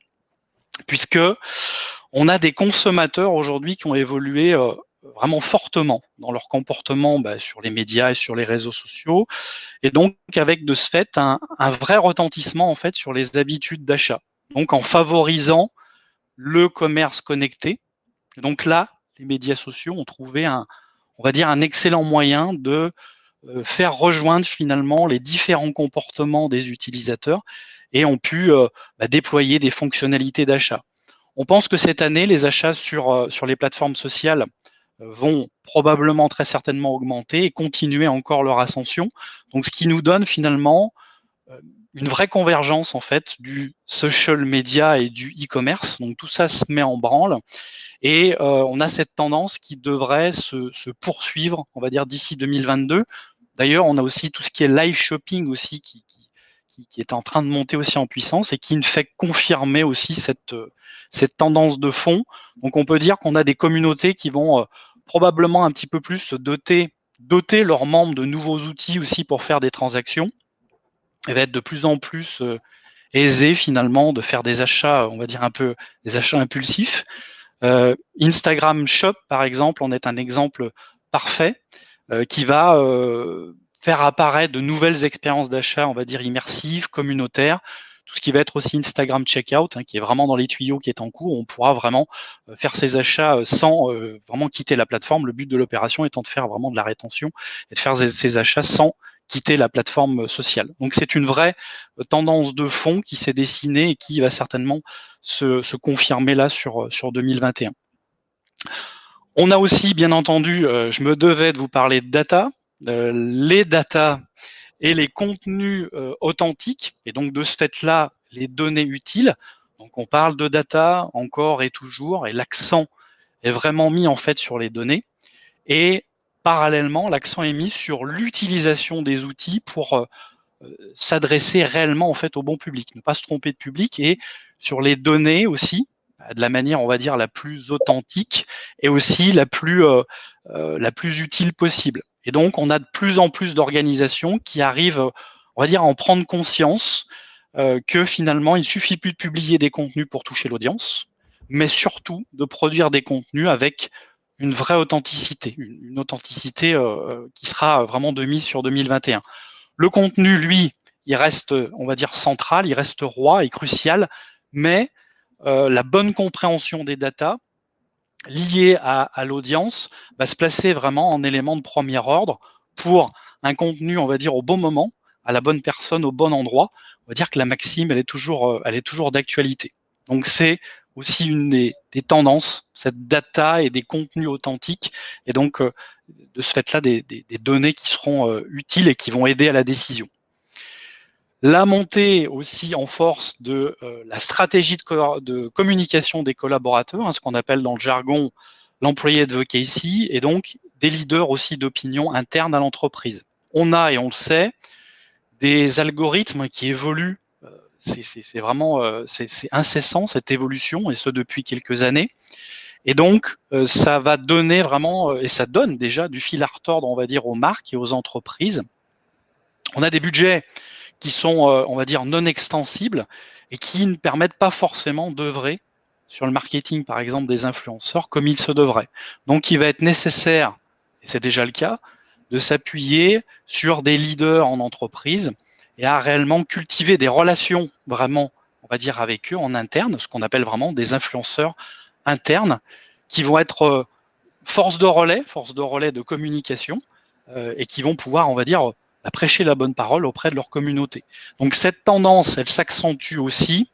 puisque on a des consommateurs aujourd'hui qui ont évolué vraiment fortement dans leur comportement sur les médias et sur les réseaux sociaux, et donc avec de ce fait un vrai retentissement en fait sur les habitudes d'achat. Donc en favorisant le commerce connecté. Et donc là, les médias sociaux ont trouvé on va dire un excellent moyen de faire rejoindre finalement les différents comportements des utilisateurs et ont pu déployer des fonctionnalités d'achat. On pense que cette année, les achats sur les plateformes sociales vont probablement très certainement augmenter et continuer encore leur ascension. Donc, ce qui nous donne finalement une vraie convergence en fait du social media et du e-commerce. Donc, tout ça se met en branle et on a cette tendance qui devrait se poursuivre, on va dire, d'ici 2022. D'ailleurs, on a aussi tout ce qui est live shopping aussi qui est en train de monter aussi en puissance et qui ne fait confirmer aussi cette tendance de fond. Donc, on peut dire qu'on a des communautés qui vont probablement un petit peu plus doter leurs membres de nouveaux outils aussi pour faire des transactions. Il va être de plus en plus aisé finalement de faire des achats, on va dire un peu des achats impulsifs. Instagram Shop, par exemple, en est un exemple parfait qui va faire apparaître de nouvelles expériences d'achat, on va dire immersives, communautaires. Tout ce qui va être aussi Instagram Checkout, qui est vraiment dans les tuyaux, qui est en cours, on pourra vraiment faire ses achats sans vraiment quitter la plateforme. Le but de l'opération étant de faire vraiment de la rétention et de faire ses achats sans quitter la plateforme sociale. Donc c'est une vraie tendance de fond qui s'est dessinée et qui va certainement se confirmer là sur 2021. On a aussi, bien entendu, je me devais de vous parler de data, les data et les contenus authentiques, et donc de ce fait-là, les données utiles. Donc on parle de data encore et toujours, et l'accent est vraiment mis en fait sur les données. Et parallèlement, l'accent est mis sur l'utilisation des outils pour s'adresser réellement en fait au bon public, ne pas se tromper de public, et sur les données aussi, de la manière, on va dire, la plus authentique et aussi la plus utile possible. Et donc, on a de plus en plus d'organisations qui arrivent, on va dire, à en prendre conscience que finalement, il suffit plus de publier des contenus pour toucher l'audience, mais surtout de produire des contenus avec une vraie authenticité, une authenticité qui sera vraiment de mise sur 2021. Le contenu, lui, il reste, on va dire, central, il reste roi et crucial, mais la bonne compréhension des datas liées à l'audience va se placer vraiment en élément de premier ordre pour un contenu, on va dire, au bon moment, à la bonne personne, au bon endroit. on va dire que la maxime, elle est toujours d'actualité. Donc c'est aussi une des tendances, cette data et des contenus authentiques, et donc de ce fait-là, des données qui seront utiles et qui vont aider à la décision. La montée aussi en force de la stratégie de communication des collaborateurs, hein, ce qu'on appelle dans le jargon l'employee advocacy, et donc des leaders aussi d'opinion interne à l'entreprise. On a, et on le sait, des algorithmes qui évoluent. C'est vraiment c'est incessant cette évolution, et ce depuis quelques années. Et donc ça va donner vraiment, et ça donne déjà du fil à retordre, on va dire, aux marques et aux entreprises. On a des budgets qui sont, on va dire, non extensibles et qui ne permettent pas forcément d'œuvrer sur le marketing, par exemple, des influenceurs comme il se devrait. Donc, il va être nécessaire, et c'est déjà le cas, de s'appuyer sur des leaders en entreprise et à réellement cultiver des relations vraiment, on va dire, avec eux en interne, ce qu'on appelle vraiment des influenceurs internes, qui vont être force de relais de communication, et qui vont pouvoir, on va dire, prêcher la bonne parole auprès de leur communauté. Donc cette tendance, elle s'accentue aussi,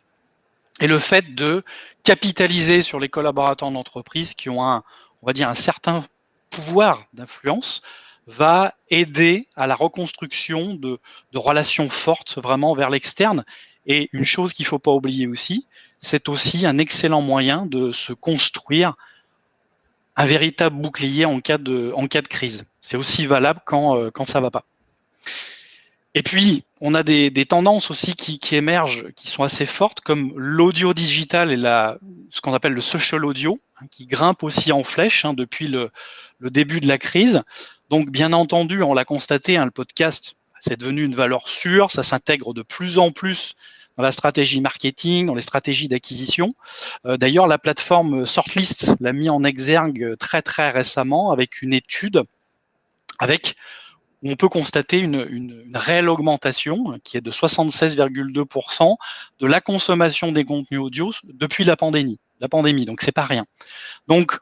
et le fait de capitaliser sur les collaborateurs d'entreprise qui ont on va dire, un certain pouvoir d'influence, va aider à la reconstruction de relations fortes vraiment vers l'externe. Et une chose qu'il ne faut pas oublier aussi, c'est aussi un excellent moyen de se construire un véritable bouclier en cas de crise. C'est aussi valable quand ça ne va pas. Et puis, on a des tendances aussi qui émergent, qui sont assez fortes, comme l'audio digital et ce qu'on appelle le social audio, hein, qui grimpe aussi en flèche, hein, depuis le début de la crise. Donc, bien entendu, on l'a constaté, hein, le podcast, c'est devenu une valeur sûre, ça s'intègre de plus en plus dans la stratégie marketing, dans les stratégies d'acquisition. D'ailleurs, la plateforme Sortlist l'a mis en exergue très très récemment avec une étude où on peut constater une réelle augmentation qui est de 76,2% de la consommation des contenus audio depuis la pandémie. Donc c'est pas rien. Donc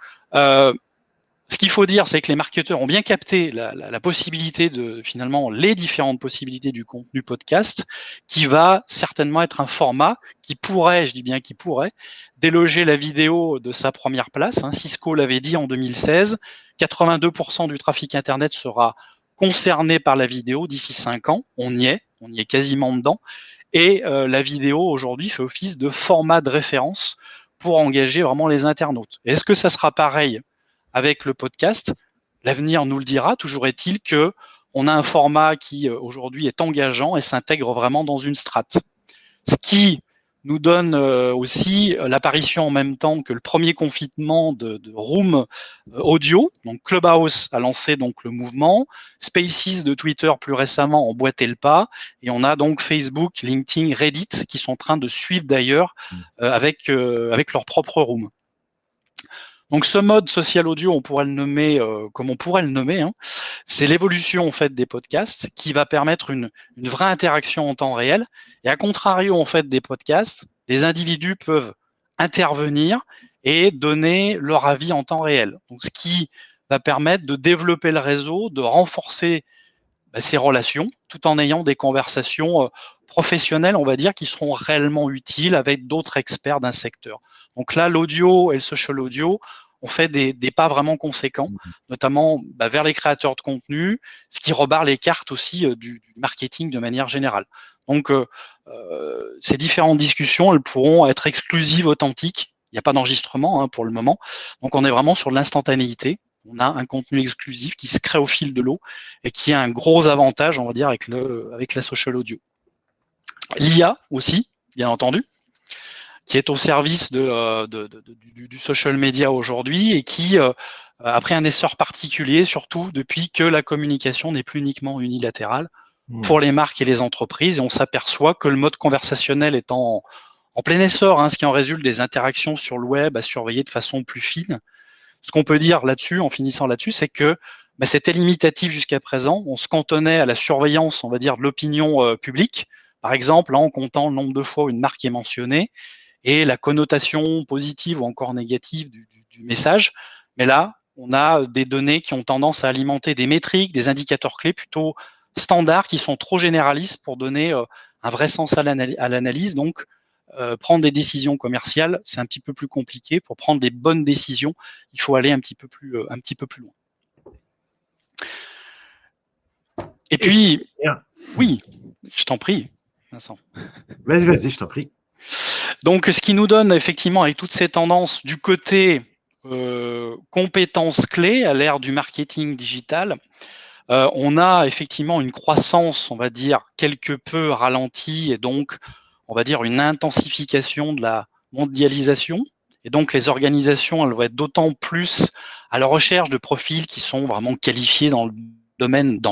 ce qu'il faut dire, c'est que les marketeurs ont bien capté la possibilité finalement les différentes possibilités du contenu podcast, qui va certainement être un format qui pourrait, je dis bien qui pourrait, déloger la vidéo de sa première place. Hein. Cisco l'avait dit en 2016, 82% du trafic Internet sera concerné par la vidéo d'ici 5 ans. On y est quasiment dedans. Et la vidéo aujourd'hui fait office de format de référence pour engager vraiment les internautes. Est-ce que ça sera pareil avec le podcast? L'avenir nous le dira. Toujours est-il que on a un format qui aujourd'hui est engageant et s'intègre vraiment dans une strate. Ce qui nous donne aussi l'apparition en même temps que le premier confinement de room audio. Donc Clubhouse a lancé donc le mouvement, Spaces de Twitter plus récemment emboîté le pas, et on a donc Facebook, LinkedIn, Reddit qui sont en train de suivre d'ailleurs avec leur propre room. Donc ce mode social audio, on pourrait le nommer comme on pourrait le nommer, hein, c'est l'évolution en fait des podcasts qui va permettre une vraie interaction en temps réel. Et à contrario en fait des podcasts, les individus peuvent intervenir et donner leur avis en temps réel. Donc ce qui va permettre de développer le réseau, de renforcer ces relations, tout en ayant des conversations professionnelles, on va dire, qui seront réellement utiles avec d'autres experts d'un secteur. Donc là, l'audio et le social audio ont fait des pas vraiment conséquents, notamment vers les créateurs de contenu, ce qui rebarre les cartes aussi du marketing de manière générale. Donc, ces différentes discussions, elles pourront être exclusives, authentiques. Il n'y a pas d'enregistrement, hein, pour le moment. Donc, on est vraiment sur l'instantanéité. On a un contenu exclusif qui se crée au fil de l'eau et qui a un gros avantage, on va dire, avec la social audio. L'IA aussi, bien entendu, qui est au service du social media aujourd'hui et qui a pris un essor particulier, surtout depuis que la communication n'est plus uniquement unilatérale pour les marques et les entreprises. Et on s'aperçoit que le mode conversationnel est en plein essor, hein, ce qui en résulte des interactions sur le web à surveiller de façon plus fine. Ce qu'on peut dire là-dessus, en finissant là-dessus, c'est que c'était limitatif jusqu'à présent. On se cantonnait à la surveillance, on va dire, de l'opinion publique. Par exemple, en comptant le nombre de fois où une marque est mentionnée et la connotation positive ou encore négative du message. Mais là, on a des données qui ont tendance à alimenter des métriques, des indicateurs clés plutôt standards qui sont trop généralistes pour donner un vrai sens à l'analyse. Donc, prendre des décisions commerciales, c'est un petit peu plus compliqué. Pour prendre des bonnes décisions, il faut aller un petit peu plus loin. Et puis, oui, je t'en prie, Vincent.
Vas-y, je t'en prie.
Donc, ce qui nous donne effectivement, avec toutes ces tendances du côté compétences clés à l'ère du marketing digital, on a effectivement une croissance, on va dire, quelque peu ralentie, et donc, on va dire, une intensification de la mondialisation. Et donc, les organisations, elles vont être d'autant plus à la recherche de profils qui sont vraiment qualifiés dans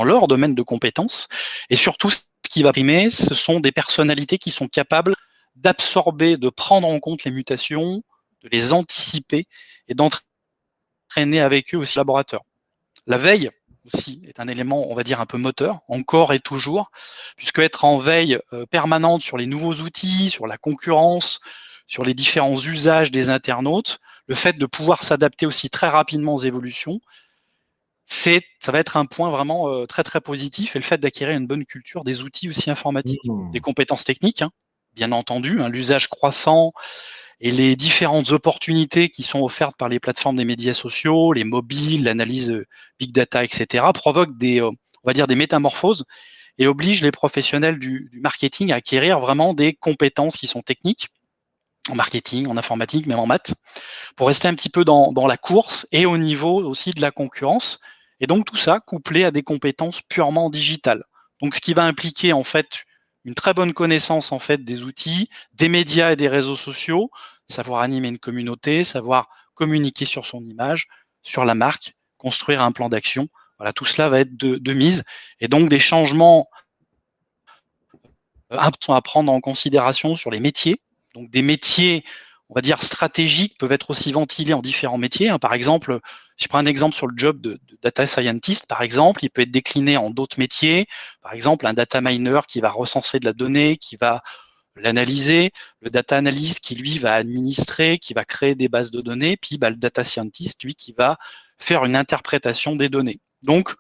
leur domaine de compétences. Et surtout, ce qui va primer, ce sont des personnalités qui sont capables d'absorber, de prendre en compte les mutations, de les anticiper et d'entraîner avec eux aussi les collaborateurs. La veille aussi est un élément, on va dire, un peu moteur, encore et toujours, puisque être en veille permanente sur les nouveaux outils, sur la concurrence, sur les différents usages des internautes, le fait de pouvoir s'adapter aussi très rapidement aux évolutions, ça va être un point vraiment très très positif, et le fait d'acquérir une bonne culture des outils aussi informatiques, des compétences techniques, bien entendu, l'usage croissant et les différentes opportunités qui sont offertes par les plateformes des médias sociaux, les mobiles, l'analyse big data, etc., provoquent on va dire des métamorphoses et obligent les professionnels du marketing à acquérir vraiment des compétences qui sont techniques, en marketing, en informatique, même en maths, pour rester un petit peu dans la course et au niveau aussi de la concurrence. Et donc tout ça couplé à des compétences purement digitales. Donc ce qui va impliquer en fait une très bonne connaissance en fait des outils, des médias et des réseaux sociaux, savoir animer une communauté, savoir communiquer sur son image, sur la marque, construire un plan d'action. Voilà, tout cela va être de mise. Et donc des changements sont à prendre en considération sur les métiers. Donc des métiers, on va dire stratégiques, peuvent être aussi ventilés en différents métiers. Par exemple, si je prends un exemple sur le job de data scientist, par exemple, il peut être décliné en d'autres métiers. Par exemple, un data miner qui va recenser de la donnée, qui va l'analyser, le data analyst qui, lui, va administrer, qui va créer des bases de données, puis le data scientist, lui, qui va faire une interprétation des données. Donc,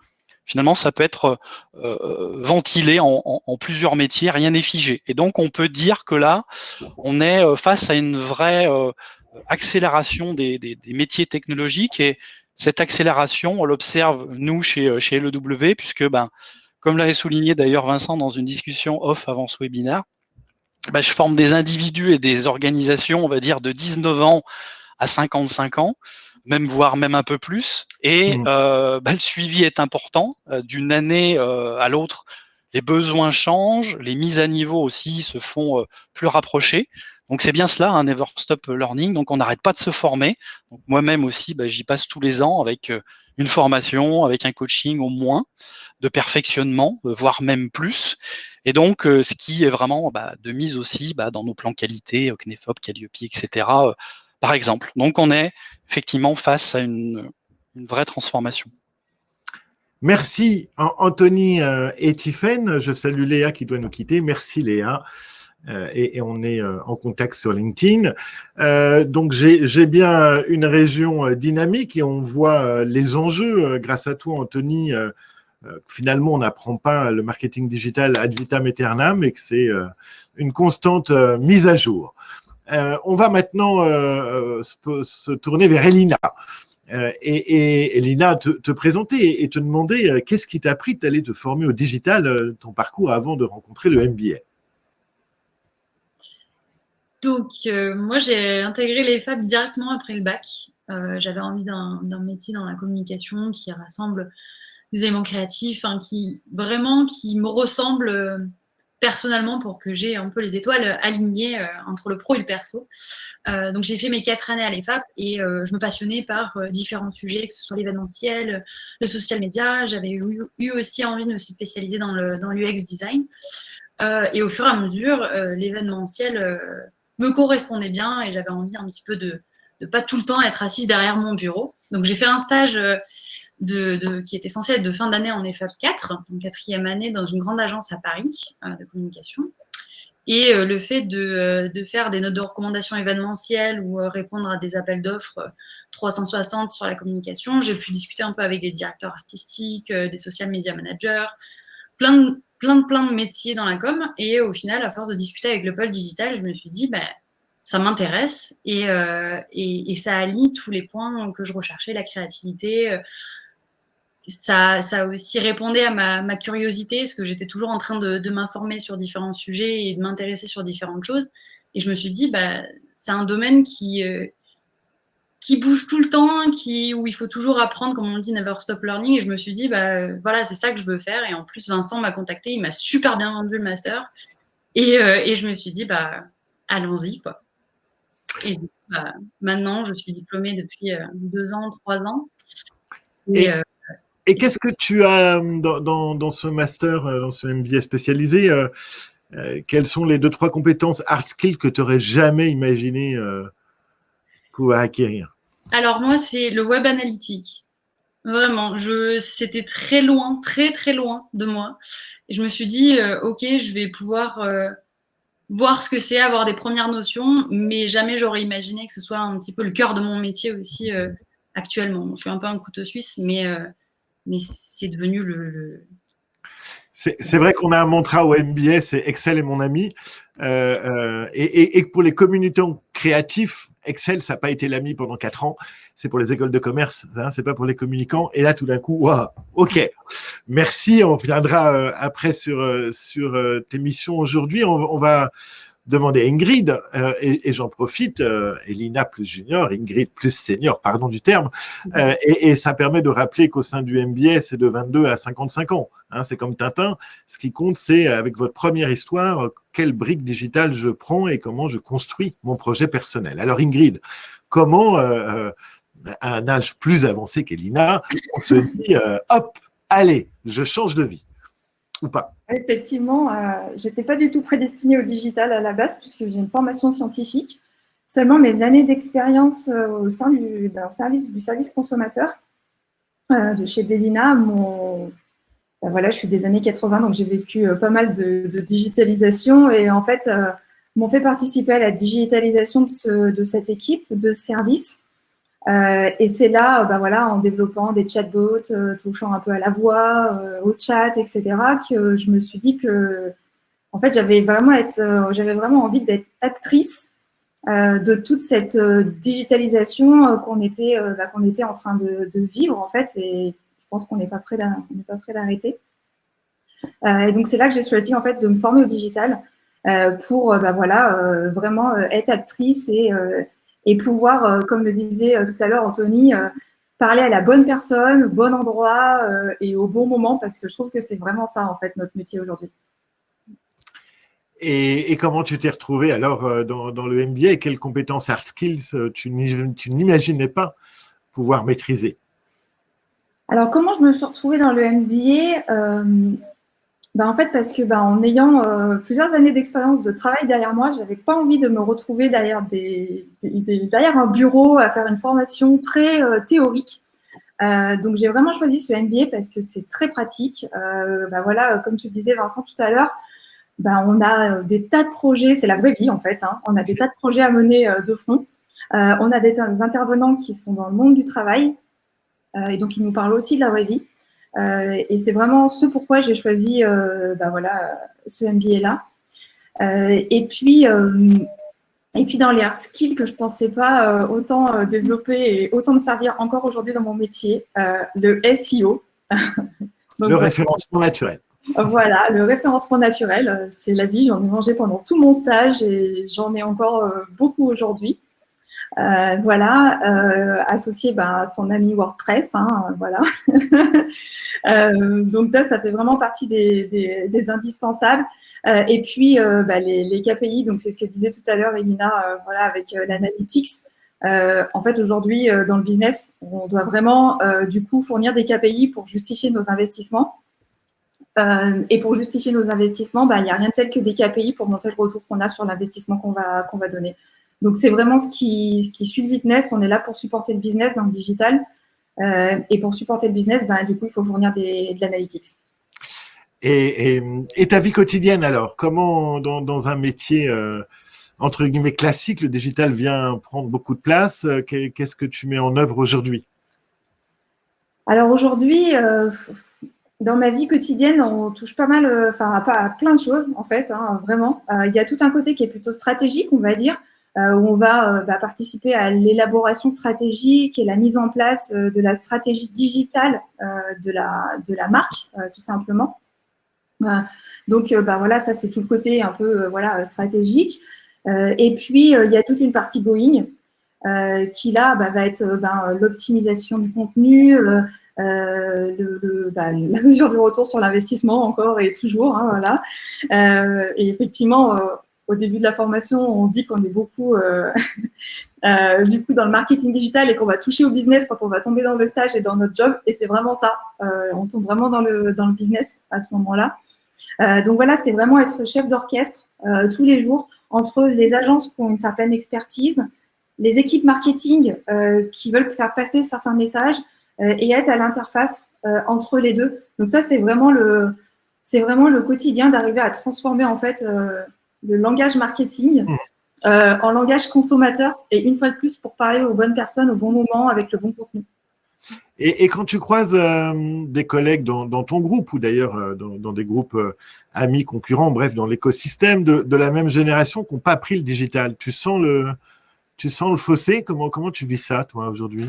finalement, ça peut être ventilé en plusieurs métiers, rien n'est figé. Et donc, on peut dire que là, on est face à une vraie accélération des métiers technologiques, et cette accélération, on l'observe, nous, chez LEW, puisque, comme l'avait souligné d'ailleurs Vincent dans une discussion off avant ce webinaire, je forme des individus et des organisations, on va dire, de 19 ans à 55 ans, voire même un peu plus. Et le suivi est important. D'une année à l'autre, les besoins changent, les mises à niveau aussi se font plus rapprochées. Donc c'est bien cela, Never Stop Learning. Donc on n'arrête pas de se former. Donc moi-même aussi, j'y passe tous les ans avec une formation, avec un coaching au moins de perfectionnement, voire même plus. Et donc, ce qui est vraiment de mise aussi dans nos plans qualité, CNEFOP, Calliope, etc., par exemple. Donc, on est effectivement face à une vraie transformation.
Merci, Anthony et Tiffaine. Je salue Léa qui doit nous quitter. Merci, Léa. Et on est en contact sur LinkedIn. Donc, j'ai bien une région dynamique et on voit les enjeux grâce à toi, Anthony. Finalement, on n'apprend pas le marketing digital ad vitam aeternam et que c'est une constante mise à jour. On va maintenant se tourner vers Elina. Et Elina, te présenter et te demander qu'est-ce qui t'a pris d'aller te former au digital, ton parcours avant de rencontrer le MBA.
Donc, moi, j'ai intégré les FAB directement après le bac. J'avais envie d'un métier dans la communication qui rassemble des éléments créatifs, qui me ressemblent personnellement pour que j'ai un peu les étoiles alignées entre le pro et le perso. Donc, j'ai fait mes 4 années à l'EFAP et je me passionnais par différents sujets, que ce soit l'événementiel, le social media. J'avais eu aussi envie de me spécialiser dans l'UX design. Et au fur et à mesure, l'événementiel me correspondait bien et j'avais envie un petit peu de pas tout le temps être assise derrière mon bureau. Donc, j'ai fait un stage qui était censé être de fin d'année en EFAP 4, donc 4e année dans une grande agence à Paris de communication. Et le fait de faire des notes de recommandation événementielles ou répondre à des appels d'offres 360 sur la communication, j'ai pu discuter un peu avec des directeurs artistiques, des social media managers, plein plein de métiers dans la com. Et au final, à force de discuter avec le pôle digital, je me suis dit, ça m'intéresse et ça allie tous les points que je recherchais, la créativité. Ça aussi répondait à ma curiosité, parce que j'étais toujours en train de m'informer sur différents sujets et de m'intéresser sur différentes choses. Et je me suis dit, c'est un domaine qui bouge tout le temps, où il faut toujours apprendre, comme on dit, never stop learning. Et je me suis dit, voilà, c'est ça que je veux faire. Et en plus, Vincent m'a contacté, il m'a super bien vendu le master. Et je me suis dit, allons-y, quoi. Et maintenant, je suis diplômée depuis 2 ans, 3 ans.
Et qu'est-ce que tu as dans ce master, dans ce MBA spécialisé, quelles sont les 2-3 compétences hard skills que tu n'aurais jamais imaginé pouvoir acquérir?
Alors moi, c'est le web analytique. Vraiment, c'était très loin, très très loin de moi. Et je me suis dit, ok, je vais pouvoir voir ce que c'est, avoir des premières notions, mais jamais j'aurais imaginé que ce soit un petit peu le cœur de mon métier aussi actuellement. Je suis un peu un couteau suisse, mais c'est devenu le...
C'est vrai qu'on a un mantra au MBA, c'est Excel est mon ami. Et pour les communicants créatifs, Excel, ça n'a pas été l'ami pendant 4 ans. C'est pour les écoles de commerce, hein, c'est pas pour les communicants. Et là, tout d'un coup, wow, ok. Merci. On reviendra après sur tes missions aujourd'hui. On va demander à Ingrid, et j'en profite, Elina plus junior, Ingrid plus senior, pardon du terme, et ça permet de rappeler qu'au sein du MBA, c'est de 22 à 55 ans. Hein, c'est comme Tintin. Ce qui compte, c'est avec votre première histoire, quelle brique digitale je prends et comment je construis mon projet personnel. Alors Ingrid, comment, à un âge plus avancé qu'Elina, on se dit, hop, allez, je change de vie, ou pas?
Effectivement, je n'étais pas du tout prédestinée au digital à la base, puisque j'ai une formation scientifique. Seulement, mes années d'expérience au sein du service consommateur de chez Bélina voilà, je suis des années 80, donc j'ai vécu pas mal de digitalisation et en fait, m'ont fait participer à la digitalisation de cette équipe de service. Et c'est là, voilà, en développant des chatbots, touchant un peu à la voix, au chat, etc., que je me suis dit que, en fait, j'avais vraiment envie d'être actrice de toute cette digitalisation qu'on était en train de vivre, en fait, et je pense qu'on n'est pas prêt d'arrêter. Et donc c'est là que j'ai choisi en fait de me former au digital pour vraiment être actrice et pouvoir, comme le disait tout à l'heure Anthony, parler à la bonne personne, au bon endroit et au bon moment, parce que je trouve que c'est vraiment ça, en fait, notre métier aujourd'hui.
Et comment tu t'es retrouvée alors dans le MBA et quelles compétences hard skills tu n'imaginais pas pouvoir maîtriser?
Alors, comment je me suis retrouvée dans le MBA en fait, parce que en ayant plusieurs années d'expérience de travail derrière moi, j'avais pas envie de me retrouver derrière derrière un bureau à faire une formation très théorique. Donc, j'ai vraiment choisi ce MBA parce que c'est très pratique. Voilà, comme tu disais, Vincent, tout à l'heure, on a des tas de projets, c'est la vraie vie en fait. Hein. On a des tas de projets à mener de front. On a des intervenants qui sont dans le monde du travail et donc ils nous parlent aussi de la vraie vie. Et c'est vraiment ce pourquoi j'ai choisi ce MBA-là. Et puis dans les hard skills que je pensais pas autant développer et autant me servir encore aujourd'hui dans mon métier, le SEO. Donc,
le référencement naturel.
Voilà, le référencement naturel, c'est la vie. J'en ai mangé pendant tout mon stage et j'en ai encore beaucoup aujourd'hui. Associé à son ami WordPress, hein, voilà. Donc ça fait vraiment partie des indispensables. Et puis les KPI, donc c'est ce que disait tout à l'heure Elina, avec l'analytics. En fait, aujourd'hui, dans le business, on doit vraiment du coup fournir des KPI pour justifier nos investissements. Et pour justifier nos investissements, il n'y a rien de tel que des KPI pour montrer le retour qu'on a sur l'investissement qu'on va donner. Donc, c'est vraiment ce qui suit le business. On est là pour supporter le business dans le digital. Et pour supporter le business, du coup, il faut fournir de l'analytics.
Et ta vie quotidienne, alors, comment dans un métier, entre guillemets, classique, le digital vient prendre beaucoup de place? Qu'est-ce que tu mets en œuvre aujourd'hui?
Alors, aujourd'hui, Dans ma vie quotidienne, on touche pas mal, à plein de choses en fait, hein, vraiment. Il y a tout un côté qui est plutôt stratégique, on va dire, où on va participer à l'élaboration stratégique et la mise en place de la stratégie digitale de la marque, tout simplement. Donc voilà, ça c'est tout le côté un peu stratégique. Et puis il y a toute une partie going qui là va être l'optimisation du contenu. La mesure du retour sur l'investissement encore et toujours, hein, voilà. Et effectivement, au début de la formation, on se dit qu'on est beaucoup du coup dans le marketing digital et qu'on va toucher au business quand on va tomber dans le stage et dans notre job. Et c'est vraiment ça. On tombe vraiment dans le business à ce moment-là. Donc voilà, c'est vraiment être chef d'orchestre tous les jours entre les agences qui ont une certaine expertise, les équipes marketing qui veulent faire passer certains messages et être à l'interface entre les deux. Donc ça, c'est vraiment le quotidien d'arriver à transformer en fait le langage marketing en langage consommateur et une fois de plus pour parler aux bonnes personnes au bon moment avec le bon contenu.
Et quand tu croises des collègues dans ton groupe ou d'ailleurs dans des groupes amis, concurrents, bref, dans l'écosystème de la même génération qui n'ont pas pris le digital, tu sens le fossé? Comment tu vis ça, toi, aujourd'hui?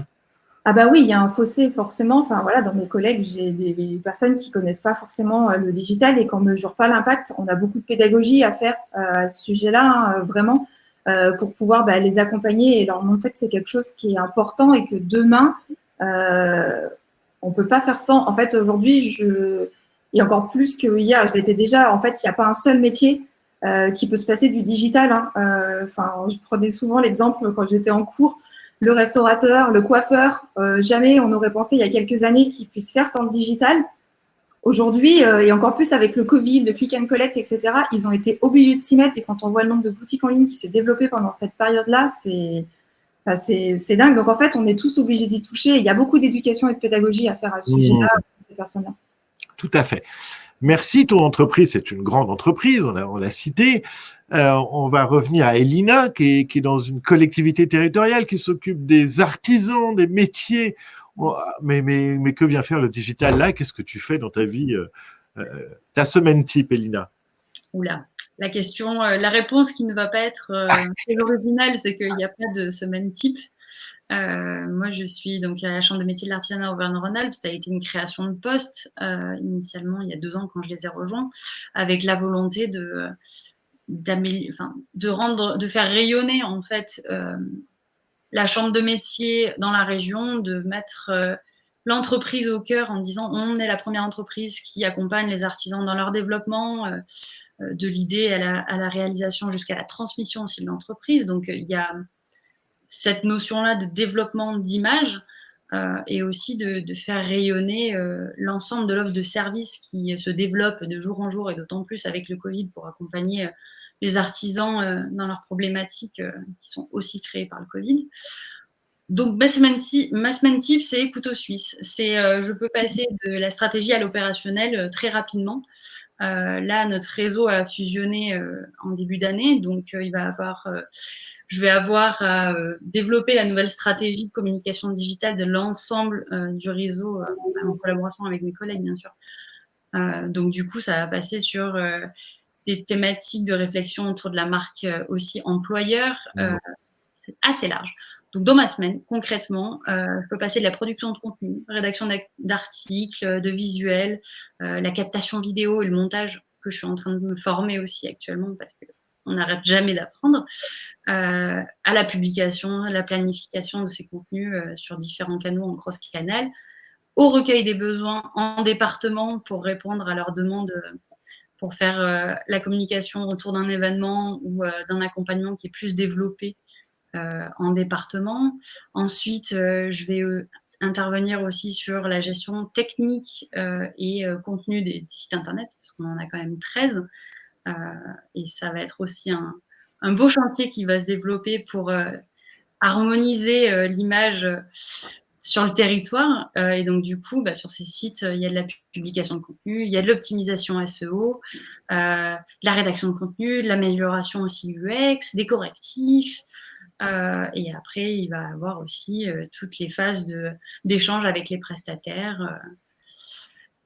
Ah bah oui, il y a un fossé forcément. Enfin voilà, dans mes collègues, j'ai des personnes qui connaissent pas forcément le digital et qui en mesurent pas l'impact. On a beaucoup de pédagogie à faire à ce sujet-là, hein, vraiment, pour pouvoir les accompagner et leur montrer que c'est quelque chose qui est important et que demain, on peut pas faire sans. En fait, aujourd'hui, et encore plus que hier, je l'étais déjà. En fait, il n'y a pas un seul métier qui peut se passer du digital. Hein. Je prenais souvent l'exemple quand j'étais en cours. Le restaurateur, le coiffeur, jamais on aurait pensé il y a quelques années qu'ils puissent faire sans le digital. Aujourd'hui, et encore plus avec le Covid, le click and collect, etc., ils ont été obligés de s'y mettre. Et quand on voit le nombre de boutiques en ligne qui s'est développé pendant cette période-là, c'est dingue. Donc en fait, on est tous obligés d'y toucher. Il y a beaucoup d'éducation et de pédagogie à faire à ce sujet-là, ces personnes-là.
Tout à fait. Merci, ton entreprise, c'est une grande entreprise, on l'a cité. On va revenir à Elina, qui est dans une collectivité territoriale, qui s'occupe des artisans, des métiers. Mais que vient faire le digital là? Qu'est-ce que tu fais dans ta vie? Ta semaine type, Elina?
Oula, la question, la réponse qui ne va pas être très originale, c'est qu'il n'y a pas de semaine type. Moi, je suis donc à la Chambre de métiers de l'artisanat Auvergne-Rhône-Alpes. Ça a été une création de poste initialement il y a 2 ans quand je les ai rejoints, avec la volonté de faire rayonner en fait la Chambre de métiers dans la région, de mettre l'entreprise au cœur en disant on est la première entreprise qui accompagne les artisans dans leur développement, de l'idée à la réalisation jusqu'à la transmission aussi de l'entreprise. Donc il y a cette notion-là de développement d'image et aussi de faire rayonner l'ensemble de l'offre de services qui se développe de jour en jour et d'autant plus avec le Covid pour accompagner les artisans dans leurs problématiques qui sont aussi créées par le Covid. Donc, ma semaine type, c'est couteau suisse. Je peux passer de la stratégie à l'opérationnel très rapidement. Là, notre réseau a fusionné en début d'année, donc je vais avoir à développer la nouvelle stratégie de communication digitale de l'ensemble du réseau en collaboration avec mes collègues, bien sûr. Donc, du coup, ça va passer sur des thématiques de réflexion autour de la marque aussi employeur. C'est assez large. Donc, dans ma semaine, concrètement, je peux passer de la production de contenu, rédaction d'articles, de visuels, la captation vidéo et le montage que je suis en train de me former aussi actuellement parce qu'on n'arrête jamais d'apprendre, à la publication, à la planification de ces contenus sur différents canaux en cross-canal, au recueil des besoins en département pour répondre à leurs demandes pour faire la communication autour d'un événement ou d'un accompagnement qui est plus développé en département. Ensuite, je vais intervenir aussi sur la gestion technique et contenu des sites internet, parce qu'on en a quand même 13. Et ça va être aussi un beau chantier qui va se développer pour harmoniser l'image sur le territoire. Et donc, du coup, sur ces sites, il y a de la publication de contenu, il y a de l'optimisation SEO, la rédaction de contenu, de l'amélioration aussi UX, des correctifs. Et après, il va y avoir aussi toutes les phases d'échange avec les prestataires.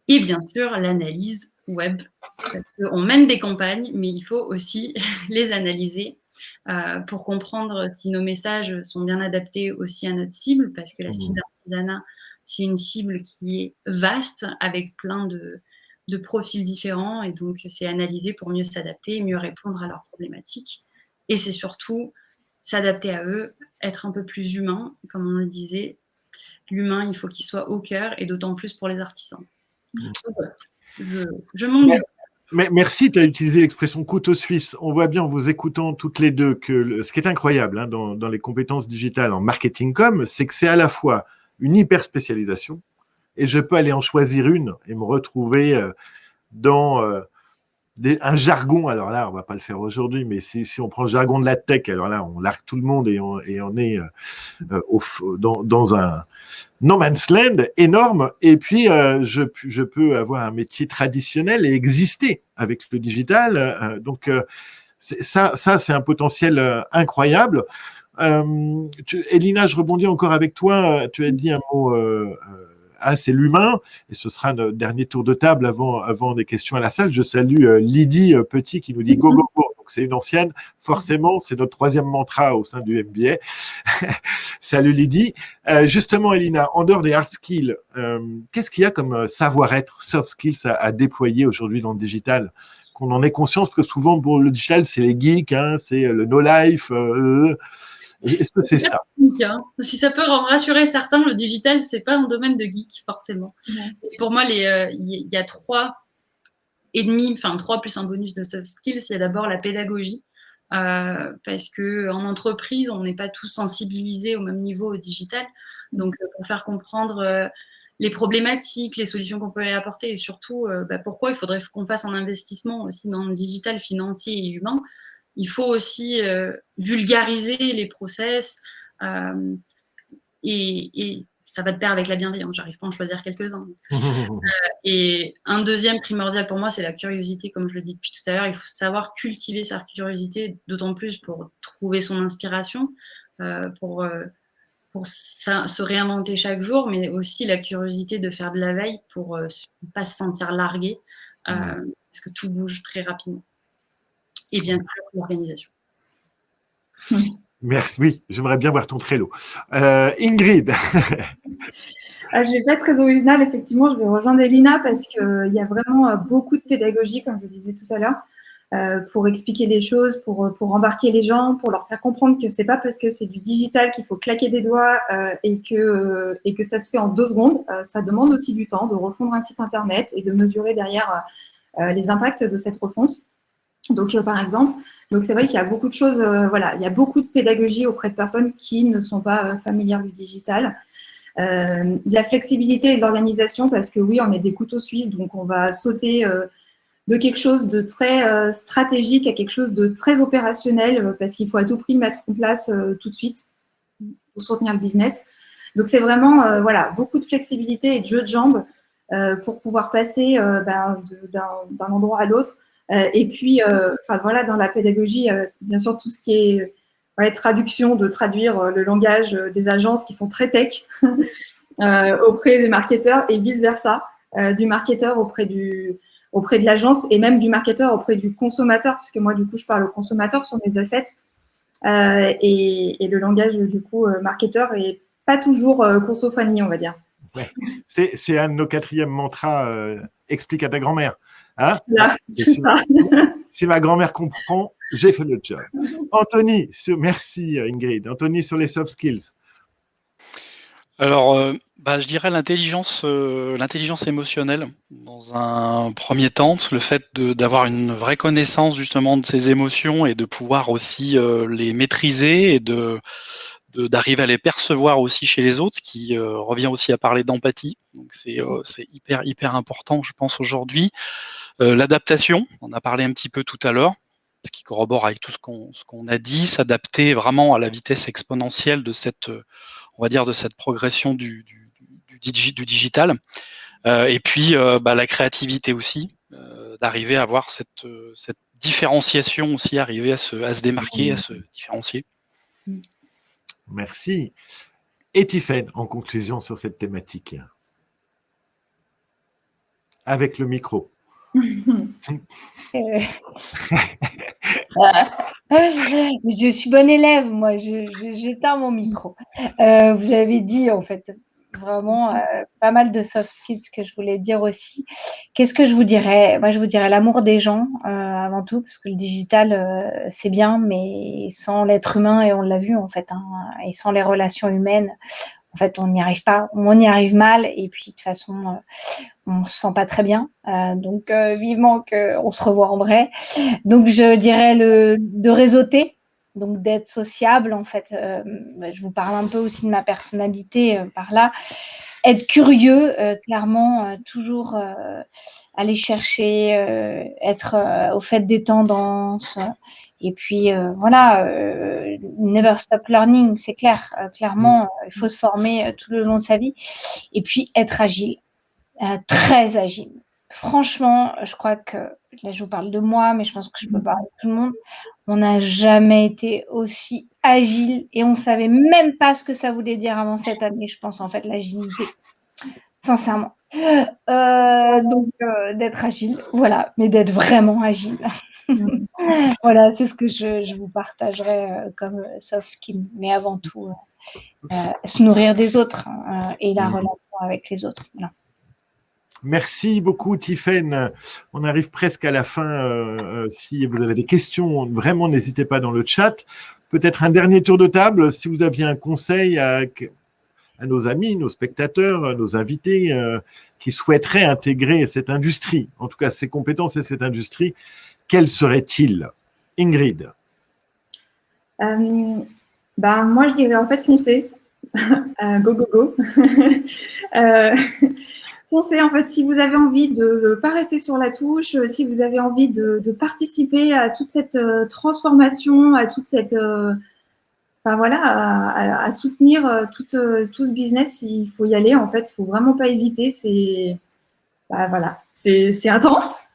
Et bien sûr, l'analyse web. Parce qu'on mène des campagnes, mais il faut aussi les analyser pour comprendre si nos messages sont bien adaptés aussi à notre cible, parce que la cible d'artisanat, c'est une cible qui est vaste, avec plein de profils différents, et donc c'est analyser pour mieux s'adapter, mieux répondre à leurs problématiques. Et c'est surtout s'adapter à eux, être un peu plus humain, comme on le disait. L'humain, il faut qu'il soit au cœur, et d'autant plus pour les artisans. Je m'ennuie.
Merci, tu as utilisé l'expression couteau suisse. On voit bien en vous écoutant toutes les deux que ce qui est incroyable dans les compétences digitales en marketing com, c'est que c'est à la fois une hyper spécialisation et je peux aller en choisir une et me retrouver dans un jargon. Alors là, on va pas le faire aujourd'hui, mais si on prend le jargon de la tech, alors là, on largue tout le monde et on est dans un no man's land énorme. Et puis, je peux avoir un métier traditionnel et exister avec le digital. Donc, ça, c'est un potentiel incroyable. Elina, je rebondis encore avec toi. Tu as dit un mot. C'est l'humain, et ce sera notre dernier tour de table avant des questions à la salle. Je salue Lydie Petit qui nous dit go, go, go. Donc, c'est une ancienne, forcément, c'est notre troisième mantra au sein du MBA. Salut Lydie. Justement, Elina, en dehors des hard skills, qu'est-ce qu'il y a comme savoir-être, soft skills à déployer aujourd'hui dans le digital? Qu'on en ait conscience, parce que souvent, bon, le digital, c'est les geeks, c'est le no-life. Est-ce que c'est ça?
Si ça peut rassurer certains, le digital, c'est pas un domaine de geek, forcément. Et pour moi, il y a 3,5, enfin 3 plus un bonus de soft skills. Il y a d'abord la pédagogie, parce qu'en entreprise, on n'est pas tous sensibilisés au même niveau au digital. Donc, pour faire comprendre les problématiques, les solutions qu'on peut y apporter, et surtout pourquoi il faudrait qu'on fasse un investissement aussi dans le digital, financier et humain. Il faut aussi vulgariser les process, et ça va de pair avec la bienveillance. J'arrive pas à en choisir quelques-uns. Et un deuxième primordial pour moi, c'est la curiosité, comme je le dis depuis tout à l'heure. Il faut savoir cultiver sa curiosité, d'autant plus pour trouver son inspiration, pour se réinventer chaque jour, mais aussi la curiosité de faire de la veille pour ne pas se sentir largué, parce que tout bouge très rapidement. Et bien sûr, l'organisation.
Merci, oui, j'aimerais bien voir ton Trello. Ingrid.
Je ne vais pas être très originale, effectivement, je vais rejoindre Elina parce qu'il y a vraiment beaucoup de pédagogie, comme je le disais tout à l'heure, pour expliquer les choses, pour embarquer les gens, pour leur faire comprendre que ce n'est pas parce que c'est du digital qu'il faut claquer des doigts et que ça se fait en 2 secondes. Ça demande aussi du temps de refondre un site internet et de mesurer derrière les impacts de cette refonte. Donc, par exemple, c'est vrai qu'il y a beaucoup de choses, il y a beaucoup de pédagogie auprès de personnes qui ne sont pas familières du digital. De la flexibilité et de l'organisation, parce que oui, on est des couteaux suisses, donc on va sauter de quelque chose de très stratégique à quelque chose de très opérationnel, parce qu'il faut à tout prix le mettre en place tout de suite pour soutenir le business. Donc, c'est vraiment beaucoup de flexibilité et de jeu de jambes pour pouvoir passer d'un endroit à l'autre. Et puis, dans la pédagogie, bien sûr, tout ce qui est traduction, de traduire le langage des agences qui sont très tech auprès des marketeurs et vice-versa, du marketeur auprès de l'agence et même du marketeur auprès du consommateur, puisque moi, du coup, je parle au consommateur sur mes assets. Et le langage, du coup, marketeur est pas toujours conso-friendly, on va dire.
Ouais. C'est un de nos 4e mantras, explique à ta grand-mère. Hein?
Là, c'est ça.
Si ma grand-mère comprend, j'ai fait le job. Anthony, merci Ingrid. Anthony, sur les soft skills.
Alors, je dirais l'intelligence émotionnelle dans un premier temps, le fait d'avoir une vraie connaissance justement de ses émotions et de pouvoir aussi les maîtriser et d'arriver à les percevoir aussi chez les autres, ce qui revient aussi à parler d'empathie. Donc c'est hyper important, je pense, aujourd'hui. L'adaptation, on a parlé un petit peu tout à l'heure, ce qui corrobore avec tout ce qu'on a dit, s'adapter vraiment à la vitesse exponentielle de cette progression du digital. Et puis la créativité aussi, d'arriver à avoir cette différenciation aussi, arriver à se démarquer, à se différencier.
Merci. Et Tiffaine, en conclusion sur cette thématique. avec le micro.
Je suis bonne élève, moi, j'éteins mon micro. Vous avez dit, en fait, vraiment pas mal de soft skills que je voulais dire aussi. Qu'est-ce que je vous dirais? Moi, je vous dirais l'amour des gens avant tout, parce que le digital, c'est bien, mais sans l'être humain, et on l'a vu, en fait, hein, et sans les relations humaines, en fait, on n'y arrive pas, on y arrive mal, et puis de toute façon, on se sent pas très bien. Donc, vivement qu'on se revoit en vrai. Donc, je dirais de réseauter, donc d'être sociable, en fait. Je vous parle un peu aussi de ma personnalité par là. Être curieux, clairement, toujours aller chercher, être au fait des tendances. Et puis, voilà, never stop learning, c'est clair. Clairement, il faut se former tout le long de sa vie. Et puis, être agile, très agile. Franchement, je crois que, là je vous parle de moi, mais je pense que je peux parler de tout le monde, on n'a jamais été aussi agile et on ne savait même pas ce que ça voulait dire avant cette année, je pense, en fait, l'agilité, sincèrement. Donc, d'être agile, voilà, mais d'être vraiment agile. Voilà, c'est ce que je vous partagerai comme soft skill, mais avant tout, se nourrir des autres et la relation avec les autres. Voilà.
Merci beaucoup, Tiffaine. On arrive presque à la fin. Si vous avez des questions, vraiment, n'hésitez pas dans le chat. Peut-être un dernier tour de table, si vous aviez un conseil à nos amis, nos spectateurs, nos invités qui souhaiteraient intégrer cette industrie, en tout cas ces compétences et cette industrie, quels seraient-ils? Ingrid.
Moi, je dirais en fait foncez. Go, go, go. Foncez, en fait, si vous avez envie de ne pas rester sur la touche, si vous avez envie de participer à toute cette transformation, à toute cette… à soutenir tout ce business, il faut y aller, en fait, il ne faut vraiment pas hésiter. C'est intense.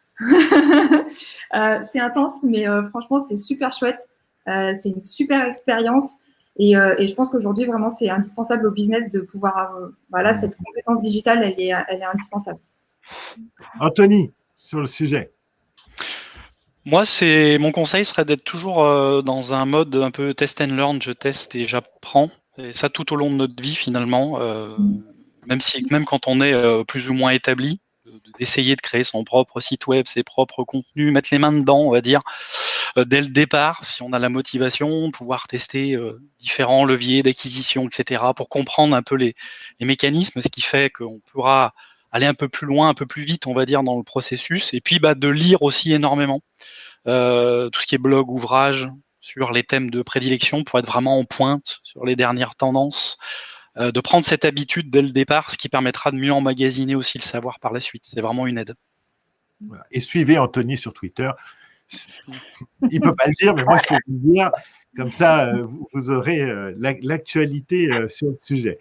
C'est intense, mais franchement, c'est super chouette. C'est une super expérience. Et je pense qu'aujourd'hui, vraiment, c'est indispensable au business de pouvoir… cette compétence digitale, elle est indispensable.
Anthony, sur le sujet.
Moi, mon conseil serait d'être toujours dans un mode un peu test and learn, je teste et j'apprends. Et ça tout au long de notre vie, finalement. Même quand on est plus ou moins établi, d'essayer de créer son propre site web, ses propres contenus, mettre les mains dedans, on va dire, dès le départ, si on a la motivation, pouvoir tester différents leviers d'acquisition, etc., pour comprendre un peu les mécanismes, ce qui fait qu'on pourra aller un peu plus loin, un peu plus vite, on va dire, dans le processus. Et puis, de lire aussi énormément tout ce qui est blog, ouvrage sur les thèmes de prédilection pour être vraiment en pointe sur les dernières tendances. De prendre cette habitude dès le départ, ce qui permettra de mieux emmagasiner aussi le savoir par la suite. C'est vraiment une aide.
Voilà. Et suivez Anthony sur Twitter. Il ne peut pas le dire, mais moi, je peux vous le dire. Comme ça, vous aurez l'actualité sur le sujet.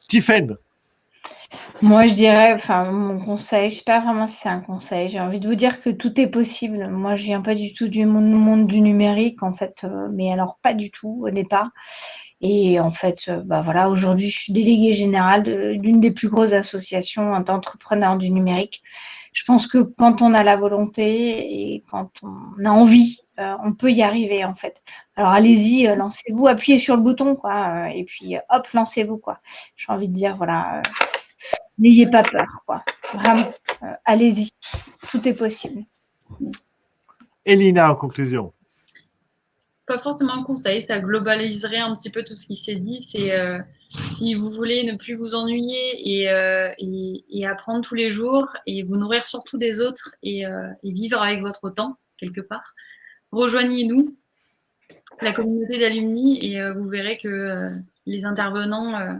Tiffaine.
Moi, je dirais, mon conseil, je ne sais pas vraiment si c'est un conseil. J'ai envie de vous dire que tout est possible. Moi, je viens pas du tout du monde du numérique, en fait, mais alors pas du tout au départ. Et en fait, aujourd'hui, je suis déléguée générale d'une des plus grosses associations d'entrepreneurs du numérique. Je pense que quand on a la volonté et quand on a envie, on peut y arriver, en fait. Alors, allez-y, lancez-vous, appuyez sur le bouton, quoi, et puis hop, lancez-vous, quoi. J'ai envie de dire, voilà, n'ayez pas peur, quoi. Vraiment, allez-y, tout est possible.
Elina, en conclusion.
Pas forcément un conseil, ça globaliserait un petit peu tout ce qui s'est dit. C'est si vous voulez ne plus vous ennuyer et apprendre tous les jours et vous nourrir surtout des autres et vivre avec votre temps quelque part, rejoignez-nous, la communauté d'alumni, et vous verrez que les intervenants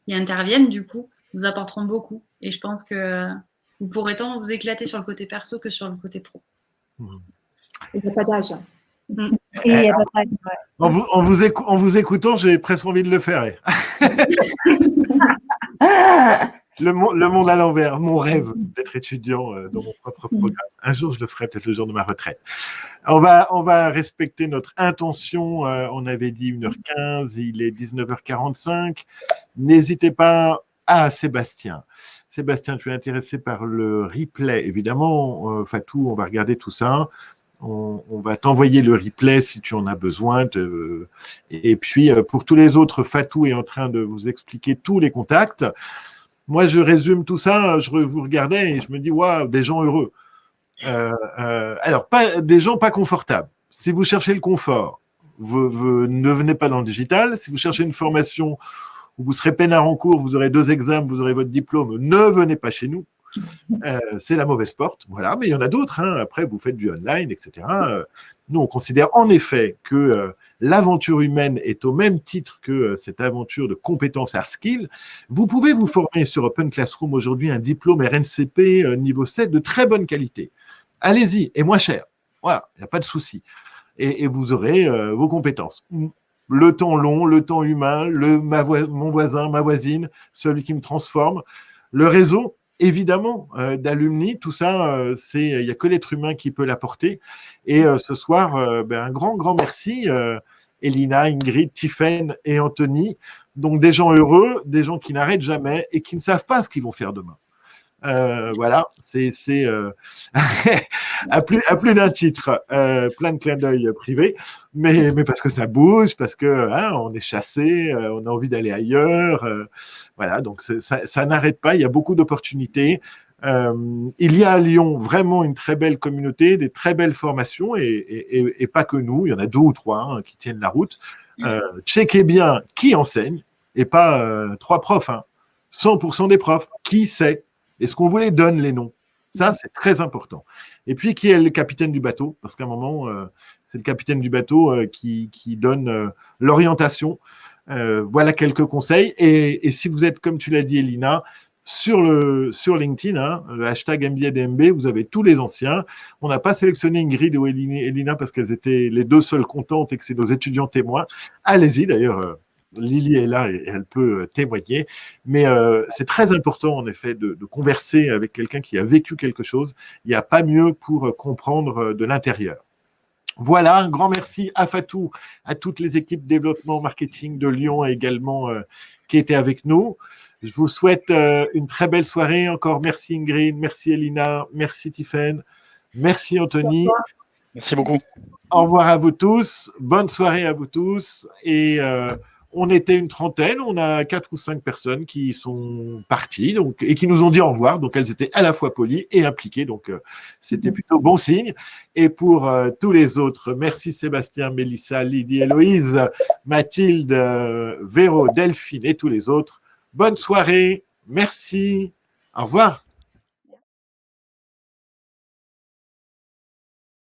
qui interviennent du coup vous apporteront beaucoup. Et je pense que vous pourrez tant vous éclater sur le côté perso que sur le côté pro.
Il n'y a pas d'âge.
En vous écoutant, j'ai presque envie de le faire. Le monde à l'envers, mon rêve d'être étudiant dans mon propre programme. Un jour, je le ferai, peut-être le jour de ma retraite. On va respecter notre intention. On avait dit 1h15, il est 19h45. N'hésitez pas. Ah, Sébastien, Sébastien, tu es intéressé par le replay. Évidemment, Fatou, on va regarder tout ça. On va t'envoyer le replay si tu en as besoin. Et puis, pour tous les autres, Fatou est en train de vous expliquer tous les contacts. Moi, je résume tout ça. Je vous regardais et je me dis, waouh, des gens heureux. Alors, des gens pas confortables. Si vous cherchez le confort, vous ne venez pas dans le digital. Si vous cherchez une formation où vous serez peinard en cours, vous aurez 2 examens, vous aurez votre diplôme, ne venez pas chez nous. C'est la mauvaise porte, voilà, mais il y en a d'autres, hein. Après vous faites du online, etc. Nous, on considère en effet que l'aventure humaine est au même titre que cette aventure de compétences hard skills. Vous pouvez vous former sur Open Classroom aujourd'hui un diplôme RNCP niveau 7 de très bonne qualité. Allez-y, et moins cher, voilà, il n'y a pas de souci. Et vous aurez vos compétences. Le temps long, le temps humain, mon voisin, ma voisine, celui qui me transforme, le réseau, évidemment, d'alumni, tout ça, il n'y a que l'être humain qui peut l'apporter. Et ce soir, un grand merci, Elina, Ingrid, Tiffaine et Anthony. Donc, des gens heureux, des gens qui n'arrêtent jamais et qui ne savent pas ce qu'ils vont faire demain. Voilà, c'est à plus d'un titre, plein de clins d'œil privés, mais parce que ça bouge, parce que on est chassé, on a envie d'aller ailleurs, voilà, donc ça n'arrête pas, il y a beaucoup d'opportunités. Il y a à Lyon vraiment une très belle communauté, des très belles formations et pas que nous, il y en a 2 ou 3 qui tiennent la route. Checkez bien qui enseigne et pas 3 profs, 100% des profs, qui sait. Est-ce qu'on vous les donne, les noms? Ça, c'est très important. Et puis, qui est le capitaine du bateau? Parce qu'à un moment, c'est le capitaine du bateau qui donne l'orientation. Voilà quelques conseils. Et si vous êtes, comme tu l'as dit, Elina, sur LinkedIn, le hashtag MBADMB, vous avez tous les anciens. On n'a pas sélectionné Ingrid ou Elina parce qu'elles étaient les 2 seules comptantes et que c'est nos étudiants témoins. Allez-y, d'ailleurs. Lily est là et elle peut témoigner, mais c'est très important en effet de converser avec quelqu'un qui a vécu quelque chose. Il n'y a pas mieux pour comprendre de l'intérieur. Voilà, un grand merci à Fatou, à toutes les équipes développement marketing de Lyon également qui étaient avec nous. Je vous souhaite une très belle soirée. Encore merci Ingrid, merci Elina, merci Tiffaine, merci Anthony.
Merci beaucoup.
Au revoir à vous tous, bonne soirée à vous tous et on était une trentaine, on a 4 ou 5 personnes qui sont parties et qui nous ont dit au revoir. Donc, elles étaient à la fois polies et impliquées. Donc, c'était plutôt bon signe. Et pour tous les autres, merci Sébastien, Mélissa, Lydie, Héloïse, Mathilde, Véro, Delphine et tous les autres. Bonne soirée. Merci. Au revoir.